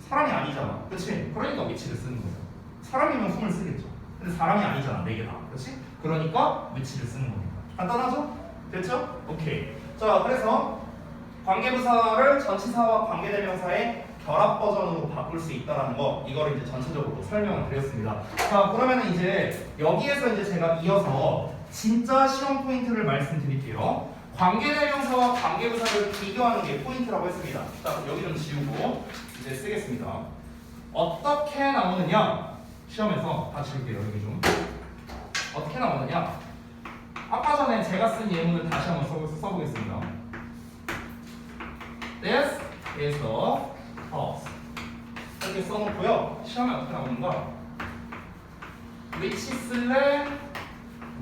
사람이 아니잖아. 그렇지? 그러니까 위치를 쓰는 거죠. 사람이면 숨을 쓰겠죠. 근데 사람이 아니잖아, 네 개다. 그렇지? 그러니까 위치를 쓰는 겁니다. 간단하죠? 됐죠? 오케이. 자, 그래서 관계부사를 전치사와 관계대명사의 결합 버전으로 바꿀 수 있다라는 거, 이거를 이제 전체적으로 설명을 드렸습니다. 자, 그러면은 이제 여기에서 이제 제가 이어서 진짜 시험 포인트를 말씀드릴게요. 관계대명사와 관계부사를 비교하는 게 포인트라고 했습니다. 자, 그럼 여기 좀 지우고 이제 쓰겠습니다. 어떻게 나오느냐? 시험에서 다 지울게요. 여기 좀 어떻게 나오느냐? 아까 전에 제가 쓴 예문을 다시 한번 써보겠습니다. This is the house. 이렇게 써놓고요. 시험에 어떻게 나오는가? Which 쓸래?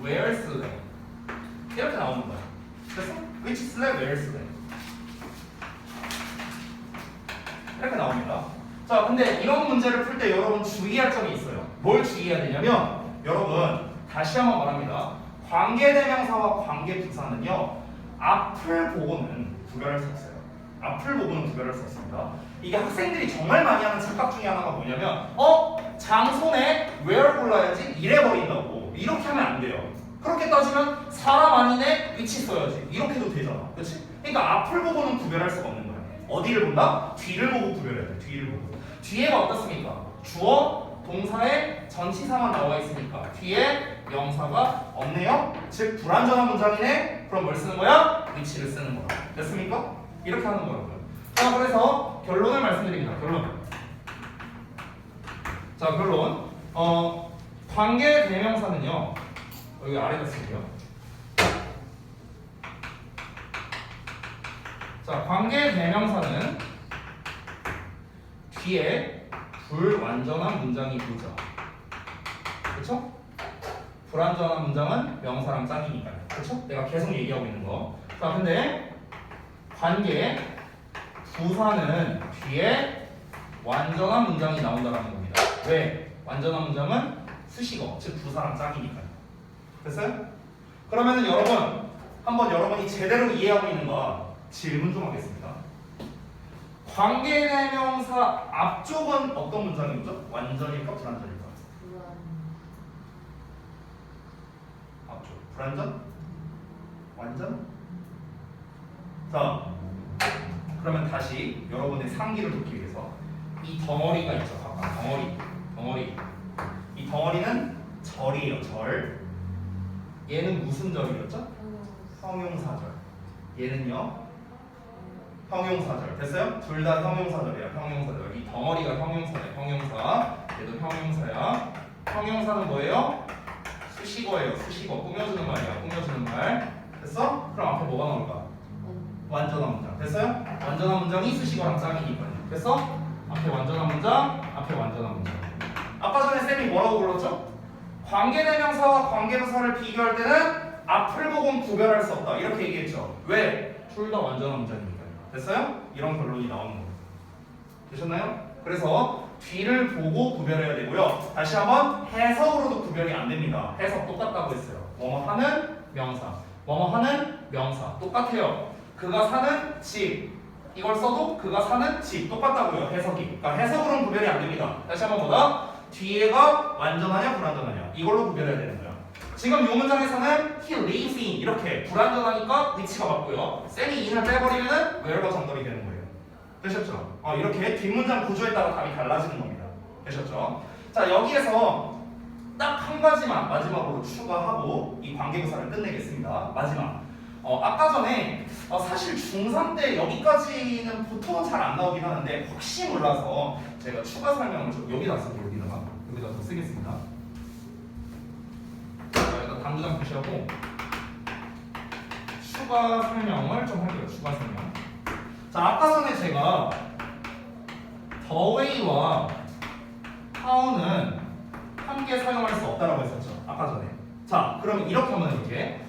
Where 쓸래? 이렇게 나오는 거야. 그래서 Which 쓸래? Where 쓸래? 이렇게 나옵니다. 자, 근데 이런 문제를 풀 때 여러분 주의할 점이 있어요. 뭘 주의해야 되냐면 여러분 다시 한번 말합니다. 관계대명사와 관계부사는요 앞을 보고는 구별할 수 없어요. 앞을 보고는 구별할 수 없습니다. 이게 학생들이 정말 많이 하는 착각 중에 하나가 뭐냐면 장소네 where 골라야지 이래 버린다고. 이렇게 하면 안 돼요. 그렇게 따지면 사람 아니네 위치 써야지. 이렇게도 되잖아. 그렇지? 그러니까 앞을 보고는 구별할 수가 없는 거야. 어디를 본다? 뒤를 보고 구별해야 돼. 뒤를 보고. 뒤에가 어떻습니까? 주어, 동사의 전치사만 나와 있으니까 뒤에 명사가 없네요. 즉 불완전한 문장이네. 그럼 뭘 쓰는 거야? 위치를 쓰는 거야. 됐습니까? 이렇게 하는 거라고요. 자, 그래서 결론을 말씀드립니다. 결론. 자, 결론. 관계 대명사는요. 여기 아래다 쓸게요. 자, 관계 대명사는 뒤에 불완전한 문장이 오죠. 그렇죠? 불완전한 문장은 명사랑 짝이니까요. 그렇죠? 내가 계속 얘기하고 있는 거. 자, 근데 관계 부사는 뒤에 완전한 문장이 나온다는 겁니다. 왜? 완전한 문장은 수식어, 즉 부사랑 짝이니까요. 됐어요? 그러면은 여러분 한번 여러분이 제대로 이해하고 있는 거 질문 좀 하겠습니다. 관계대명사 앞쪽은 어떤 문장이죠? 완전일까 불완전일까? 앞쪽 불완전? 완전? 자, 그러면 다시 여러분의 상기를 돕기 위해서 이 덩어리가 있죠. 아까 덩어리. 이 덩어리는 절이에요. 절. 얘는 무슨 절이었죠? 형용사절. 얘는요? 형용사절. 됐어요? 둘 다 형용사절이야. 형용사절. 이 덩어리가 형용사야. 형용사. 얘도 형용사야. 형용사는 뭐예요? 수식어예요. 수식어. 꾸며주는 말이야. 꾸며주는 말. 됐어? 그럼 앞에 뭐가 나올까? 완전한 문장. 됐어요? 완전한 문장이 수식어랑 짝이니까요. 됐어? 앞에 완전한 문장, 앞에 완전한 문장. 아까 전에 쌤이 뭐라고 불렀죠? 관계대명사와 관계부사를 비교할 때는 앞을 보고는 구별할 수 없다. 이렇게 얘기했죠. 왜? 둘 다 완전한 문장이니까요. 됐어요? 이런 결론이 나오는 거예요. 되셨나요? 그래서 뒤를 보고 구별해야 되고요. 다시 한번 해석으로도 구별이 안 됩니다. 해석 똑같다고 했어요. 뭐뭐 하는 명사, 뭐뭐 하는 명사 똑같아요. 그가 사는 집 이걸 써도 그가 사는 집 똑같다고요. 해석이. 그러니까 해석으로는 구별이 안 됩니다. 다시 한번 보다 뒤에가 완전하냐 불완전하냐 이걸로 구별해야 되는 거야. 지금 이 문장에서는 he lives in 이렇게 불완전하니까 위치가 맞고요. 쌤이 in을 빼버리면은 where가 정답이 되는 거예요. 되셨죠? 이렇게 뒷문장 구조에 따라 답이 달라지는 겁니다. 되셨죠? 자, 여기에서 딱 한 가지만 마지막으로 추가하고 이 관계부사를 끝내겠습니다. 마지막. 아까 전에 사실 중3 때 여기까지는 보통은 잘 안 나오긴 하는데 혹시 몰라서 제가 추가 설명을 좀 여기다 쓸게요. 여기다 더 쓰겠습니다. 자, 일단 당구장 표시하고 추가 설명을 좀 할게요. 추가 설명. 자, 아까 전에 제가 the way와 how는 함께 사용할 수 없다라고 했었죠. 아까 전에. 자, 그럼 이렇게 한번 해볼게.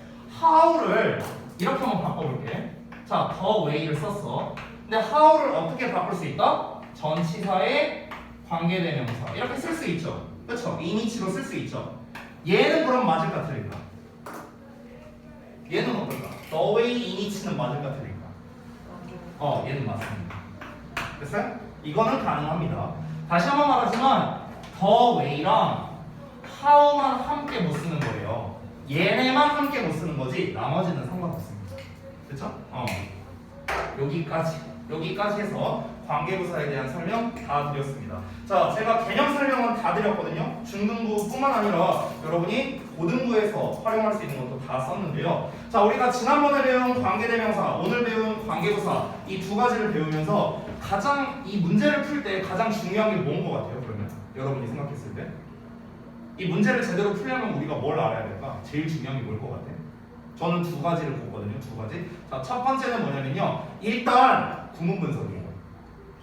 how를 이렇게 한번 바꿔볼게. 자, the way를 썼어. 근데 how를 어떻게 바꿀 수 있다? 전치사의 관계대명사 이렇게 쓸 수 있죠. 그렇죠? 이니치로 쓸 수 있죠. 얘는 그럼 맞을까 틀릴까? 얘는 어떨까? The way 이니치는 맞을까 틀릴까? 얘는 맞습니다. 됐어요? 이거는 가능합니다. 다시 한번 말하지만 the way랑 how만 함께 못 쓰는 거예요. 얘네만 함께 못 쓰는 거지 나머지는 상관없습니다. 그렇죠? 여기까지 해서 관계부사에 대한 설명 다 드렸습니다. 자, 제가 개념 설명은 다 드렸거든요. 중등부뿐만 아니라 여러분이 고등부에서 활용할 수 있는 것도 다 썼는데요. 자, 우리가 지난번에 배운 관계대명사, 오늘 배운 관계부사 이 두 가지를 배우면서 가장 이 문제를 풀 때 가장 중요한 게 뭔 것 같아요? 그러면 여러분이 생각했을 때 이 문제를 제대로 풀려면 우리가 뭘 알아야 될까? 제일 중요한 게 뭘 것 같아요? 저는 두 가지를 보거든요. 두 가지. 자, 첫 번째는 뭐냐면요. 일단 구문 분석이에요.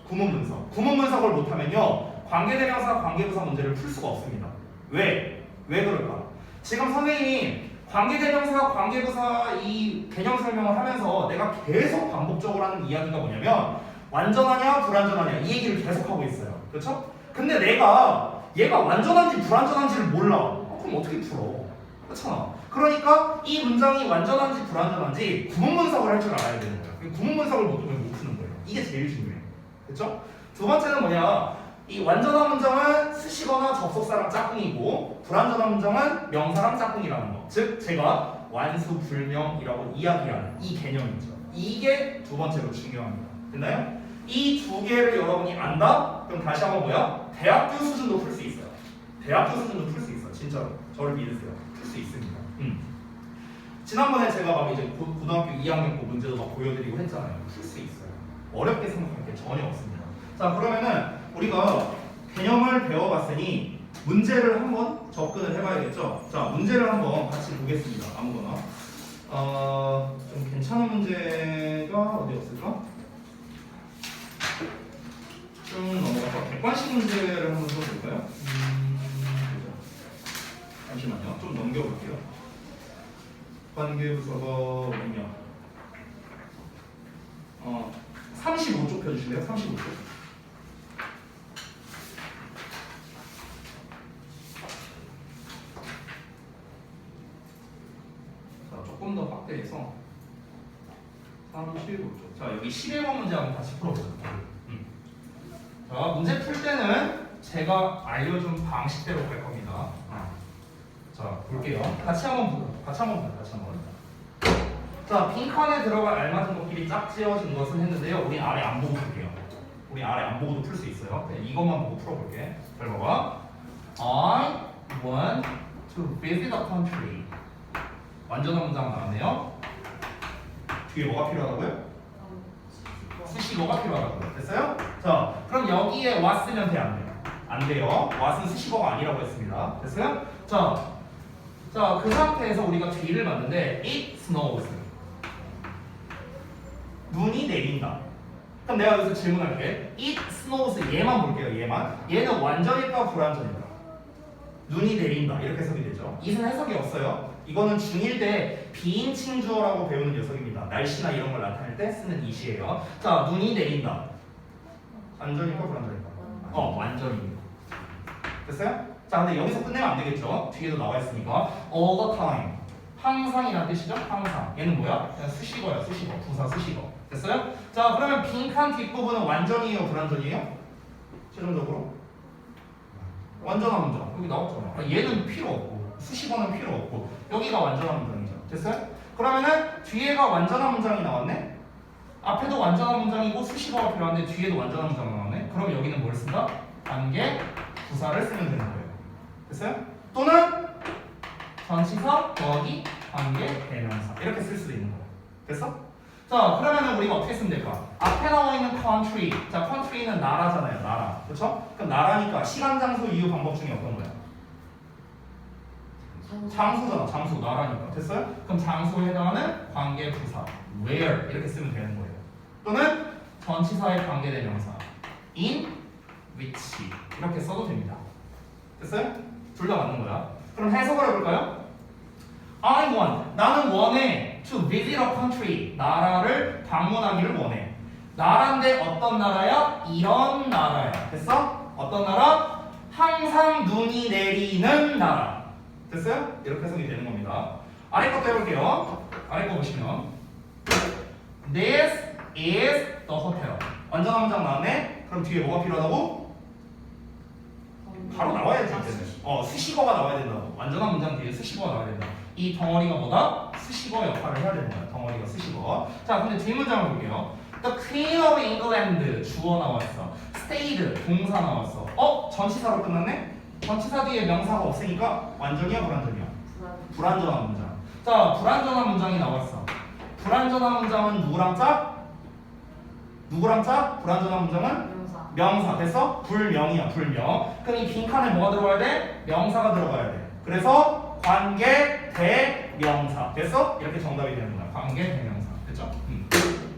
구문 분석. 구문 분석을 못하면요. 관계대명사, 관계부사 문제를 풀 수가 없습니다. 왜? 왜 그럴까? 지금 선생님이 관계대명사, 관계부사 이 개념 설명을 하면서 내가 계속 반복적으로 하는 이야기가 뭐냐면 완전하냐, 불완전하냐 이 얘기를 계속 하고 있어요. 그렇죠? 근데 얘가 완전한지 불완전한지를 몰라. 그럼 어떻게 풀어? 그렇잖아. 그러니까 이 문장이 완전한지 불완전한지 구문 분석을 할 줄 알아야 되는 거야. 구문 분석을 못하면 못 푸는 거예요. 이게 제일 중요해. 그렇죠? 두 번째는 뭐냐? 이 완전한 문장은 수식어나 접속사랑 짝꿍이고 불완전한 문장은 명사랑 짝꿍이라는 거. 즉 제가 완수불명이라고 이야기하는 이 개념이죠. 이게 두 번째로 중요합니다. 됐나요? 이 두 개를 여러분이 안다? 그럼 다시 한번 뭐야? 대학교 수준도 풀 수 있어요. 대학교 수준도 풀 수 있어. 진짜로. 저를 믿으세요. 풀 수 있습니다. 지난번에 제가 막 이제 고등학교 2학년 거 문제도 막 보여드리고 했잖아요. 풀 수 있어요. 어렵게 생각할 게 전혀 없습니다. 자, 그러면은 우리가 개념을 배워봤으니 문제를 한번 접근을 해봐야겠죠. 자, 문제를 한번 같이 보겠습니다. 아무거나. 좀 괜찮은 문제가 어디 없을까? 좀 넘어가서 객관식 문제를 한번 써볼까요? 잠시만요. 좀 넘겨볼게요. 관계부서가 뭐냐? 35쪽 펴주실래요? 35쪽. 자, 조금 더 확대해서 35쪽. 자, 여기 11번 문제 한번 같이 풀어보자. 자, 문제 풀 때는 제가 알려준 방식대로 갈 겁니다. 자, 볼게요. 같이 한번. 자, 빈칸에 들어갈 알맞은 것끼리 짝지어진 것은 했는데요. 우리 아래 안 보고 풀게요. 우리 아래 안 보고도 풀 수 있어요. 네, 이것만 보고 풀어볼게. 잘 봐봐. I want to visit a country. 완전한 문장 나왔네요. 뒤에 뭐가 필요하다고요? 수식어가 필요하다고요. 됐어요? 자, 그럼 여기에 what 쓰면 돼, 안 돼요? 안 돼요. what은 수식어가 아니라고 했습니다. 됐어요? 자, 그 상태에서 우리가 뒤를 봤는데 it snows. 눈이 내린다. 그럼 내가 여기서 질문할게. it snows 얘만 볼게요. 얘는 완전일까 불완전일까? 눈이 내린다. 이렇게 해석이 되죠. it은 해석이 없어요. 이거는 중1 때 비인칭 주어라고 배우는 녀석입니다. 날씨나 이런 걸 나타낼 때 쓰는 it이에요. 자, 눈이 내린다. 완전일까 불완전일까? 완전입니다. 됐어요? 자, 근데 여기서 끝내면 안 되겠죠? 뒤에도 나와 있으니까 all the time. 항상이라는 뜻이죠? 항상. 얘는 뭐야? 그냥 수식어야, 수식어. 부사 수식어. 됐어요? 자, 그러면 빈칸 뒷부분은 완전이에요, 불완전이에요? 최종적으로? 완전한 문장. 여기 나왔잖아. 얘는 필요 없고, 수식어는 필요 없고, 여기가 완전한 문장이죠. 됐어요? 그러면은 뒤에가 완전한 문장이 나왔네? 앞에도 완전한 문장이고 수식어가 필요한데 뒤에도 완전한 문장 나왔네? 그럼 여기는 뭘 쓴다? 관계 부사를 쓰면 되는 거예요. 됐어요? 또는 전치사 더하기 관계 대명사 이렇게 쓸 수도 있는 거예요. 됐어? 자, 그러면은 우리가 어떻게 쓰면 될까? 앞에 나와 있는 country. 자, country는 나라잖아요. 나라. 그렇죠? 그럼 나라니까 시간, 장소, 이유, 방법 중에 어떤 거야? 장소잖아. 장소. 나라니까. 됐어요? 그럼 장소에 해당하는 관계 부사 where 이렇게 쓰면 되는 거예요. 또는 전치사의 관계 대명사 in 위치 이렇게 써도 됩니다. 됐어요? 둘 다 맞는 거야. 그럼 해석을 해볼까요? I want 나는 원해 to visit a country 나라를 방문하기를 원해. 나라인데 어떤 나라야? 이런 나라야. 됐어? 어떤 나라? 항상 눈이 내리는 나라. 됐어요? 이렇게 해석이 되는 겁니다. 아래 것도 해볼게요. 아래 거 보시면 This is the hotel. 완전한 문장 나왔네? 그럼 뒤에 뭐가 필요하다고? 바로 나와야지 이제는. 수식어가 나와야 된다고. 완전한 문장 뒤에 수식어가 나와야 된다. 이 덩어리가 뭐다? 수식어 역할을 해야 된다. 덩어리가 수식어. 자, 근데 뒷문장을 볼게요. The Queen of England 주어 나왔어. Stayed 동사 나왔어. 전치사로 끝났네? 전치사 뒤에 명사가 없으니까 완전이야 불완전이야? 불완전한 문장. 자, 불완전한 문장이 나왔어. 불완전한 문장은 누구랑 짜? 누구랑 짜? 불완전한 문장은? 명사. 명사. 됐어? 불명이야 불명. 그럼 이 빈칸에 뭐가 들어가야 돼? 명사가 들어가야 돼. 그래서 관계 대명사. 됐어? 이렇게 정답이 되는 거야. 관계 대명사. 됐죠?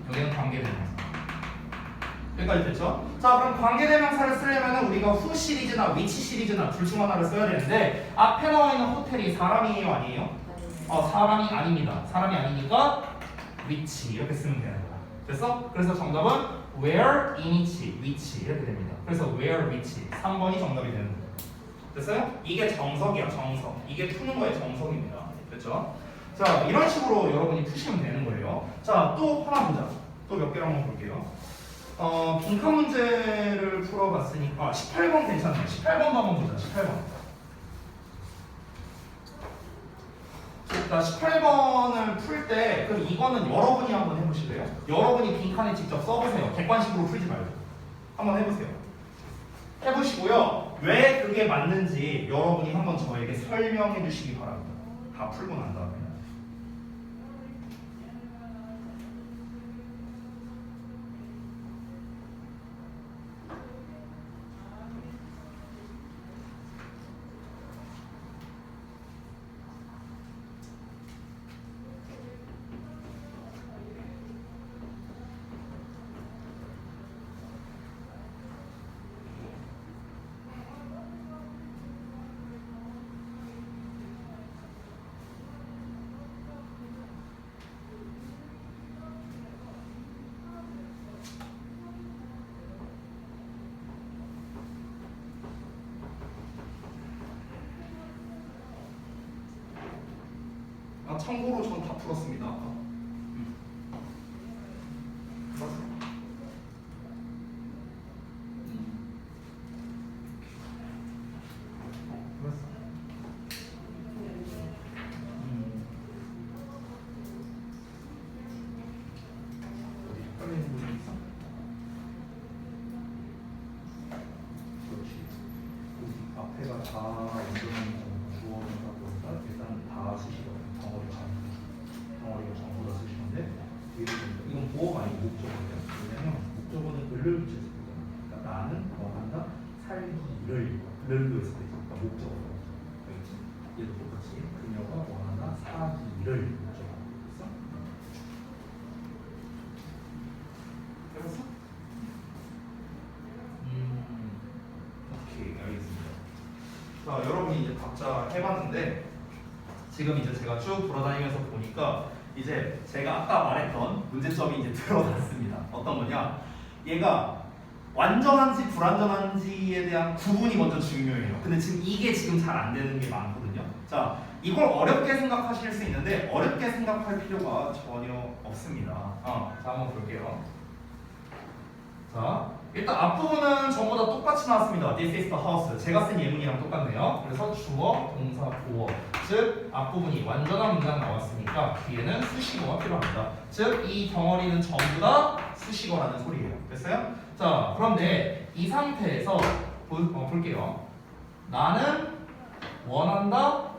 여기는 관계 대명사. 여기까지 됐죠? 자, 그럼 관계 대명사를 쓰려면 우리가 who 시리즈나 which 시리즈나 둘 중 하나를 써야 되는데 앞에 나와 있는 호텔이 사람이에요 아니에요? 사람이 아닙니다. 사람이 아니니까 which 이렇게 쓰면 되는 거야. 됐어? 그래서 정답은 where, in which, which 이렇게 됩니다. 그래서 where, which 3번이 정답이 되는 거예요. 됐어요? 이게 정석이야 정석. 이게 푸는 거의 정석입니다. 됐죠? 자, 이런 식으로 여러분이 푸시면 되는 거예요. 자, 또 하나 보자. 또 몇 개를 한번 볼게요. 빈칸 문제를 풀어봤으니까 18번 괜찮아요. 18번도 한번 보자. 18번. 자, 18번을 풀 때 그럼 이거는 여러분이 한번 해보실래요? 여러분이 빈칸에 직접 써보세요. 객관식으로 풀지 말고 한번 해보세요. 해보시고요. 왜 그게 맞는지 여러분이 한번 저에게 설명해 주시기 바랍니다. 다 풀고 난 다음에. 참고로 전 다 풀었습니다. 어디 헷갈리는 부분 있어? 그렇지. 앞에가 다 완전한 주어가 보니까 일단 다 쓰시고 덩어리가 전부 다 쓰시는데 이건 보어가 아니고 목적어예요. 왜냐면 목적어는 을을 붙여서 쓰잖아. 그러니까 나는 원한다 살기를 를 했을 때 그러니까 목적어죠. 얘도 똑같이 그녀가 원한다 사기를 목적어. 됐어? 해봤어? 오케이 알겠습니다. 자, 여러분이 이제 각자 해봤는데. 지금 이제 제가 쭉 돌아다니면서 보니까 이제 제가 아까 말했던 문제점이 이제 들어갔습니다. 어떤 거냐? 얘가 완전한지 불완전한지에 대한 구분이 먼저 중요해요. 근데 지금 이게 지금 잘 안 되는 게 많거든요. 자, 이걸 어렵게 생각하실 수 있는데 어렵게 생각할 필요가 전혀 없습니다. 자, 한번 볼게요. 자, 일단 앞부분은 전부 다 똑같이 나왔습니다. This is the house. 제가 쓴 예문이랑 똑같네요. 그래서 주어, 동사, 보어. 즉, 앞부분이 완전한 문장 나왔으니까 뒤에는 수식어가 필요합니다. 즉, 이 덩어리는 전부 다 수식어라는 소리예요. 됐어요? 자, 그런데 이 상태에서 볼게요. 나는 원한다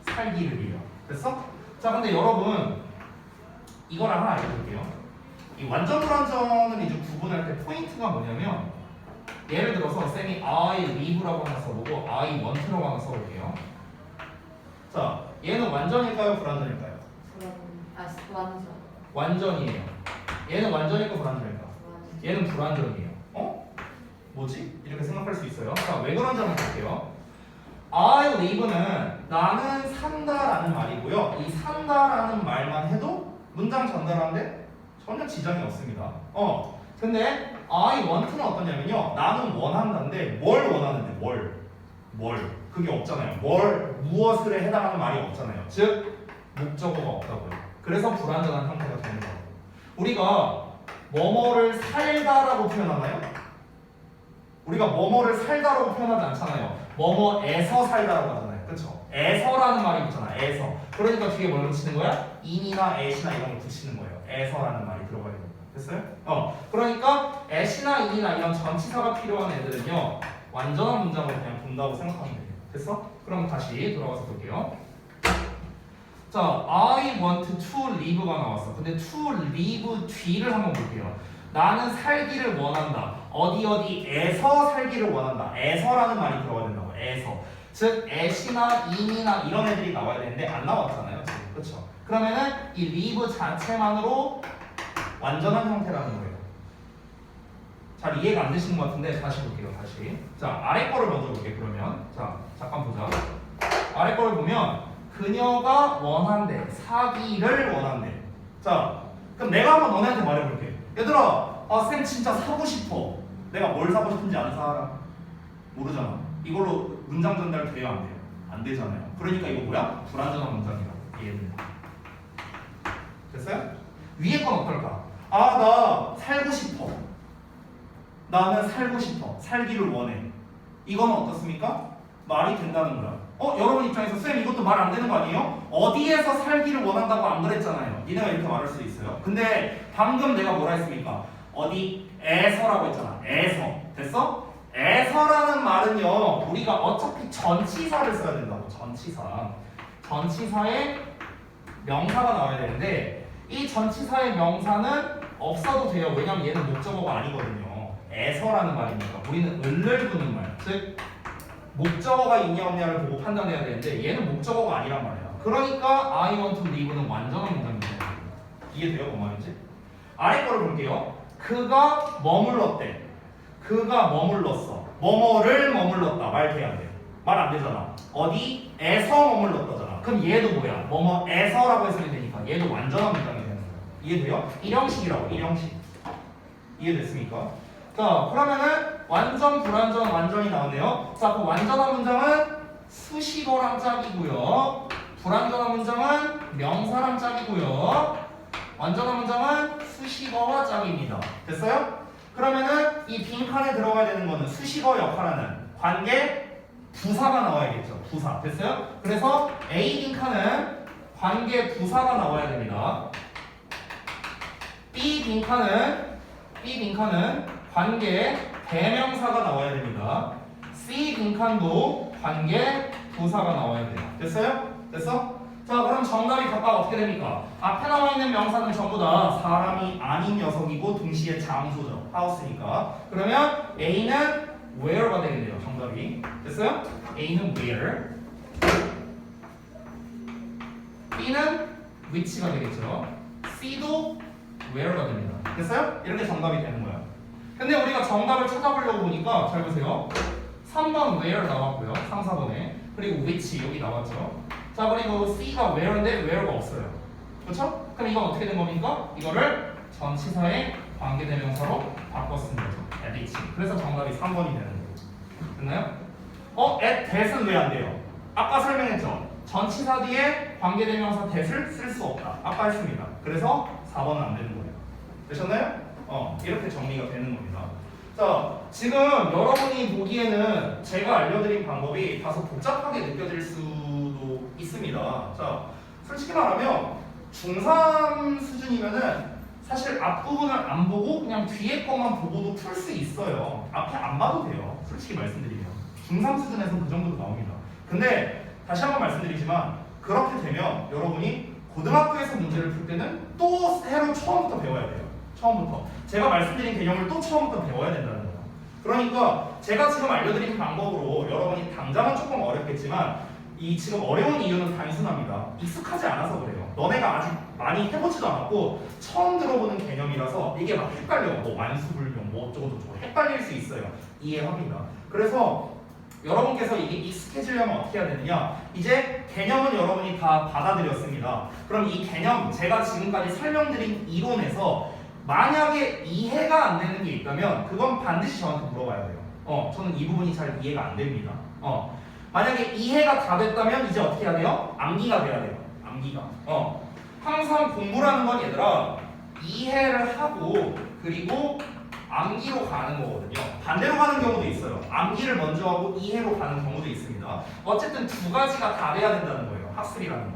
살기를이요. 됐어? 자, 근데 여러분 이걸 하나 알려볼게요. 이 완전 불완전을 이제 구분할 때 포인트가 뭐냐면 예를 들어서 쌤이 I live라고 하나 써보고 I want라고 하나 써볼게요. 자, 얘는 완전일까요? 불완전일까요? 완전. 완전이에요. 얘는 완전일까 불완전일까? 얘는 불완전이에요. 뭐지? 이렇게 생각할 수 있어요. 자, 왜 그런지 한번 볼게요. I live는 나는 산다라는 말이고요. 이 산다라는 말만 해도 문장 전달하는데 전혀 지장이 없습니다. 근데 I want는 어떠냐면요. 나는 원한다인데 뭘 원하는데 뭘 그게 없잖아요. 무엇을에 해당하는 말이 없잖아요. 즉 목적어가 없다고요. 그래서 불완전한 형태가 되는 거예요. 우리가 뭐뭐를 살다라고 표현하나요? 우리가 뭐뭐를 살다라고 표현하지 않잖아요. 뭐뭐에서 살다라고 하잖아요. 그렇죠? 에서라는 말이 있잖아. 에서. 그러니까 뒤에 뭘 붙이는 거야? in이나 at이나 이런 걸 붙이는 거예요. 에서라는 말이 들어가야 됩니다. 됐어요? 그러니까 at이나 in이나 이런 전치사가 필요한 애들은요. 완전한 문장으로 그냥 본다고 생각하면 돼요. 됐어? 그럼 다시 돌아가서 볼게요. 자, I want to live가 나왔어. 근데 to live 뒤를 한번 볼게요. 나는 살기를 원한다. 어디에서 살기를 원한다. 에서라는 말이 들어가야 된다고. 에서. 즉 at이나 in이나 이런 애들이 나와야 되는데 안 나왔잖아요. 지금. 그렇죠? 그러면은 이 live 자체만으로 완전한 형태라는 거예요. 잘 이해가 안 되시는 것 같은데 다시 볼게요. 다시. 자, 아래 거를 먼저 볼게요. 그러면 자, 잠깐 보자. 아래 거를 보면 그녀가 원한대. 사기를 원한대. 자, 그럼 내가 한번 너네한테 말해볼게. 얘들아, 쌤 진짜 사고 싶어. 내가 뭘 사고 싶은지 아는 사람? 모르잖아. 이걸로 문장 전달 돼요, 안 돼요? 안 되잖아요. 그러니까 이거 뭐야? 불완전한 문장이라고. 얘는. 됐어요? 위에 건 어떨까? 나 살고 싶어. 나는 살고 싶어. 살기를 원해. 이거는 어떻습니까? 말이 된다는 거야. 여러분 입장에서 쌤 이것도 말 안 되는 거 아니에요? 어디에서 살기를 원한다고 안 그랬잖아요. 니네가 이렇게 말할 수도 있어요. 근데 방금 내가 뭐라 했습니까? 어디에서라고 했잖아. 에서. 됐어? 에서라는 말은요. 우리가 어차피 전치사를 써야 된다고. 전치사. 전치사에 명사가 나와야 되는데 이 전치사의 명사는 없어도 돼요. 왜냐면 얘는 목적어가 아니거든요. 에서라는 말이니까 우리는 을을 두는 말. 즉 목적어가 있냐 없냐를 보고 판단해야 되는데 얘는 목적어가 아니란 말이야. 그러니까 I want to live는 완전한 문장입니다. 이해돼요? 뭔 말인지? 아래 거를 볼게요. 그가 머물렀대. 그가 머물렀어. 뭐뭐를 머물렀다. 말 돼야 돼. 말 안 되잖아. 어디에서 머물렀다잖아. 그럼 얘도 뭐야? 뭐뭐에서라고 했으면 되니까 얘도 완전한 문장이 되는 거야. 이해돼요? 일형식이라고. 일형식. 이해됐습니까? 자, 그러면은 완전, 불완전, 완전이 나오네요. 자, 그 완전한 문장은 수식어랑 짝이고요. 불완전한 문장은 명사랑 짝이고요. 완전한 문장은 수식어와 짝입니다. 됐어요? 그러면은 이 빈칸에 들어가야 되는 거는 수식어 역할하는 관계 부사가 나와야겠죠. 부사. 됐어요? 그래서 A 빈칸은 관계 부사가 나와야 됩니다. B 빈칸은 관계 대명사가 나와야 됩니다. C 빈칸도 관계 부사가 나와야 돼요. 됐어요? 됐어? 자, 그럼 정답이 각각 어떻게 됩니까? 앞에 나와 있는 명사는 전부 다 사람이 아닌 녀석이고 동시에 장소죠. 하우스니까. 그러면 A는 where가 되겠네요. 정답이. 됐어요? A는 where. B는 which가 되겠죠. C도 where가 됩니다. 됐어요? 이렇게 정답이 되는 거예요. 근데 우리가 정답을 찾아보려고 보니까 잘 보세요. 3번 where 나왔고요. 3, 4번에. 그리고 which 여기 나왔죠. 자, 그리고 C가 where인데 where가 없어요. 그렇죠? 그럼 이건 어떻게 된 겁니까? 이거를 전치사의 관계대명사로 바꿨습니다. at which. 그래서 정답이 3번이 되는 거예요. 됐나요? at that은 왜 안 돼요? 아까 설명했죠. 전치사 뒤에 관계대명사 that을 쓸 수 없다. 아까 했습니다. 그래서 4번은 안 되는 거예요. 되셨나요? 이렇게 정리가 되는 겁니다. 자, 지금 여러분이 보기에는 제가 알려드린 방법이 다소 복잡하게 느껴질 수도 있습니다. 자, 솔직히 말하면 중3 수준이면은 사실 앞부분을 안 보고 그냥 뒤에 것만 보고도 풀 수 있어요. 앞에 안 봐도 돼요. 솔직히 말씀드리면. 중3 수준에서는 그 정도도 나옵니다. 근데 다시 한번 말씀드리지만 그렇게 되면 여러분이 고등학교에서 문제를 풀 때는 또 새로 처음부터 배워야 돼요. 처음부터. 제가 말씀드린 개념을 또 처음부터 배워야 된다는 거예요. 그러니까 제가 지금 알려드린 방법으로 여러분이 당장은 조금 어렵겠지만 이 지금 어려운 이유는 단순합니다. 익숙하지 않아서 그래요. 너네가 아직 많이 해보지도 않았고 처음 들어보는 개념이라서 이게 막 헷갈려. 뭐 완수불용 뭐 어쩌고저쩌고 헷갈릴 수 있어요. 이해합니다. 그래서 여러분께서 이게 익숙해지려면 어떻게 해야 되느냐, 이제 개념은 여러분이 다 받아들였습니다. 그럼 이 개념, 제가 지금까지 설명드린 이론에서 만약에 이해가 안 되는 게 있다면 그건 반드시 저한테 물어봐야 돼요. 저는 이 부분이 잘 이해가 안 됩니다. 만약에 이해가 다 됐다면 이제 어떻게 해야 돼요? 암기가 돼야 돼요. 암기가. 항상 공부라는 건 얘들아 이해를 하고 그리고 암기로 가는 거거든요. 반대로 가는 경우도 있어요. 암기를 먼저 하고 이해로 가는 경우도 있습니다. 어쨌든 두 가지가 다 돼야 된다는 거예요. 학습이라는 건.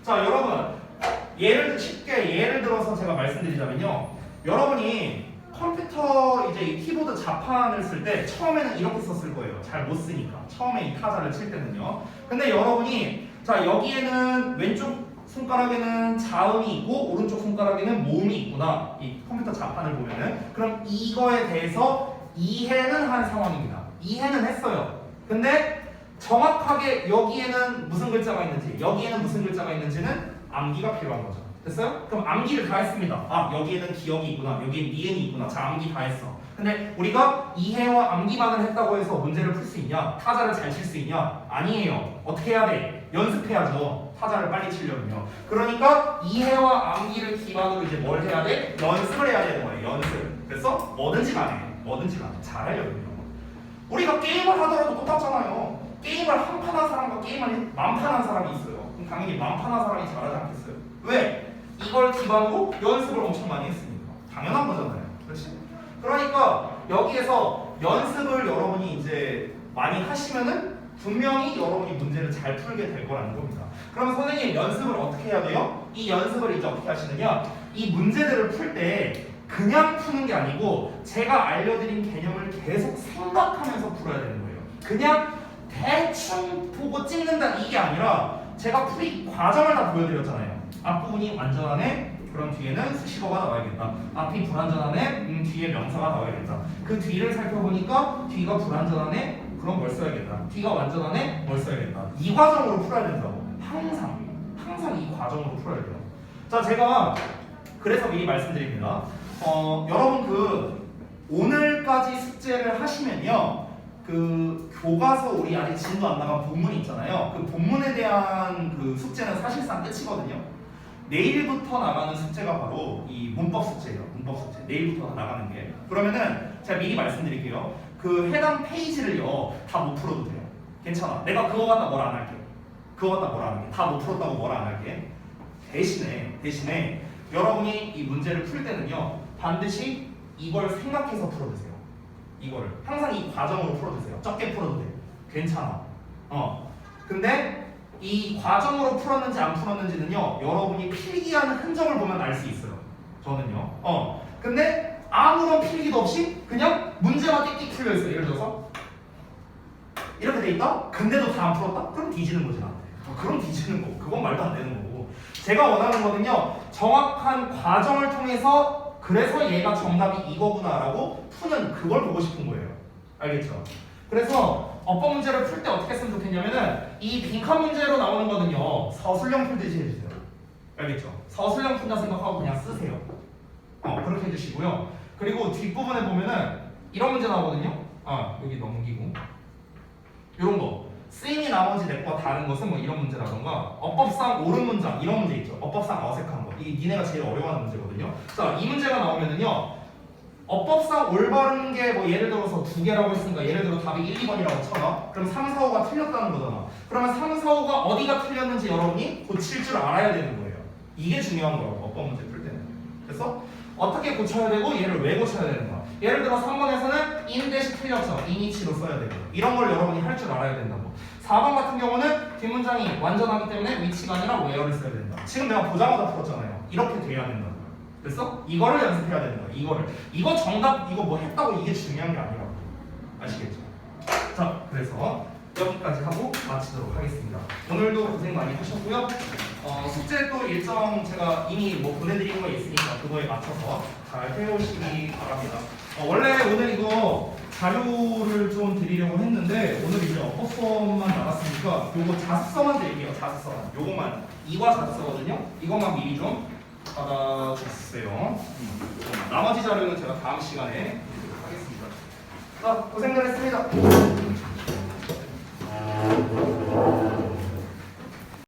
자, 여러분 쉽게 예를 들어서 제가 말씀드리자면요. 여러분이 컴퓨터 이제 이 키보드 자판을 쓸 때 처음에는 이렇게 썼을 거예요. 잘 못 쓰니까. 처음에 이 타자를 칠 때는요. 근데 여러분이 자 여기에는 왼쪽 손가락에는 자음이 있고 오른쪽 손가락에는 모음이 있구나. 이 컴퓨터 자판을 보면은 그럼 이거에 대해서 이해는 한 상황입니다. 이해는 했어요. 근데 정확하게 여기에는 무슨 글자가 있는지 여기에는 무슨 글자가 있는지는 암기가 필요한 거죠. 됐어요? 그럼 암기를 다 했습니다. 아 여기에는 기억이 있구나 여기엔 니은이 있구나. 자 암기 다 했어. 근데 우리가 이해와 암기만을 했다고 해서 문제를 풀 수 있냐? 타자를 잘 칠 수 있냐? 아니에요. 어떻게 해야 돼? 연습해야죠. 타자를 빨리 치려면요. 그러니까 이해와 암기를 기반으로 이제 뭘 해야 돼? 연습을 해야 되는 거예요. 연습. 그래서 뭐든지 간에 잘하려면요. 우리가 게임을 하더라도 똑같잖아요. 게임을 한 판 한 사람과 게임을 만판 한 사람이 있어요. 그럼 당연히 만판 한 사람이 잘하지 않겠어요? 왜? 이걸 기반으로 연습을 엄청 많이 했으니까. 당연한 거잖아요. 그렇지? 그러니까 여기에서 연습을 여러분이 이제 많이 하시면은 분명히 여러분이 문제를 잘 풀게 될 거라는 겁니다. 그럼 선생님 연습을 어떻게 해야 돼요? 이 연습을 이제 어떻게 하시느냐? 이 문제들을 풀 때 그냥 푸는 게 아니고 제가 알려드린 개념을 계속 생각하면서 풀어야 되는 거예요. 그냥 대충 보고 찍는다 이게 아니라 제가 풀이 과정을 다 보여드렸잖아요. 앞부분이 완전하네? 그럼 뒤에는 수식어가 나와야겠다. 앞이 불완전하네? 뒤에 명사가 나와야겠다. 그 뒤를 살펴보니까 뒤가 불완전하네? 그럼 뭘 써야겠다. 뒤가 완전하네? 뭘 써야겠다. 이 과정으로 풀어야 된다고. 항상 이 과정으로 풀어야 돼요. 자, 제가 그래서 미리 말씀드립니다. 여러분 그 오늘까지 숙제를 하시면요. 그 교과서 우리 아직 진도 안 나간 본문 있잖아요. 그 본문에 대한 그 숙제는 사실상 끝이거든요. 내일부터 나가는 숙제가 바로 이 문법 숙제예요. 문법 숙제. 내일부터 나가는 게. 그러면은 제가 미리 말씀드릴게요. 그 해당 페이지를요 다 못 풀어도 돼요. 괜찮아. 내가 그거 갖다 뭐라 안 할게. 그거 갖다 뭐라 안 할게. 다 못 풀었다고 뭐라 안 할게. 대신에 여러분이 이 문제를 풀 때는요 반드시 이걸 생각해서 풀어주세요. 이거를 항상 이 과정으로 풀어주세요. 적게 풀어도 돼요. 괜찮아. 근데 이 과정으로 풀었는지 안 풀었는지는요 여러분이 필기하는 흔적을 보면 알 수 있어요. 저는요. 근데 아무런 필기도 없이 그냥 문제만 띡띡 풀려 있어요. 예를 들어서 이렇게 돼 있다. 근데도 다 안 풀었다. 그럼 뒤지는 거지 나한테. 그럼 뒤지는 거고 그건 말도 안 되는 거고. 제가 원하는 거는요 정확한 과정을 통해서 그래서 얘가 정답이 이거구나라고 푸는 그걸 보고 싶은 거예요. 알겠죠? 그래서 어법 문제를 풀 때 어떻게 했으면 좋겠냐면은 이 빈칸 문제로 나오는 거는요 서술형 풀듯이 해주세요. 알겠죠? 서술형 푼다 생각하고 그냥 쓰세요. 그렇게 해주시고요. 그리고 뒷부분에 보면은 이런 문제 나오거든요. 여기 넘기고 이런 거 쓰임이 나머지 넷과 다른 것은 뭐 이런 문제라던가 어법상 옳은 문장 이런 문제 있죠. 어법상 어색한 거. 이 니네가 제일 어려워하는 문제거든요. 자, 이 문제가 나오면은요 어법상 올바른 게 뭐 예를 들어서 두 개라고 했으니까 예를 들어 답이 1, 2번이라고 쳐봐. 그럼 3, 4, 5가 틀렸다는 거잖아. 그러면 3, 4, 5가 어디가 틀렸는지 여러분이 고칠 줄 알아야 되는 거예요. 이게 중요한 거라고 어법 문제 풀 때는. 그래서 어떻게 고쳐야 되고 얘를 왜 고쳐야 되는가. 예를 들어 3번에서는 in 대시 틀렸죠. in이치로 써야 되고 이런 걸 여러분이 할 줄 알아야 된다고. 4번 같은 경우는 뒷문장이 완전하기 때문에 위치가 아니라 where를 써야 된다. 지금 내가 보자마자 풀었잖아요. 이렇게 돼야 된다는 거예요. 됐어? 이거를 연습해야 되는 거야. 이거 정답 이거 뭐 했다고 이게 중요한 게 아니라고. 아시겠죠? 자, 그래서 여기까지 하고 마치도록 하겠습니다. 오늘도 고생 많이 하셨고요. 숙제 또 일정 제가 이미 뭐 보내드린 거 있으니까 그거에 맞춰서 잘 해오시기 바랍니다. 원래 오늘 이거 자료를 좀 드리려고 했는데 오늘 이제 어법 수업만 나갔으니까 요거 자습서만 드릴게요. 자습서만. 요거만 이과 자습서거든요. 이것만 미리 좀 받아주세요. 요거만. 나머지 자료는 제가 다음 시간에 드리도록 하겠습니다. 자, 고생들 했습니다.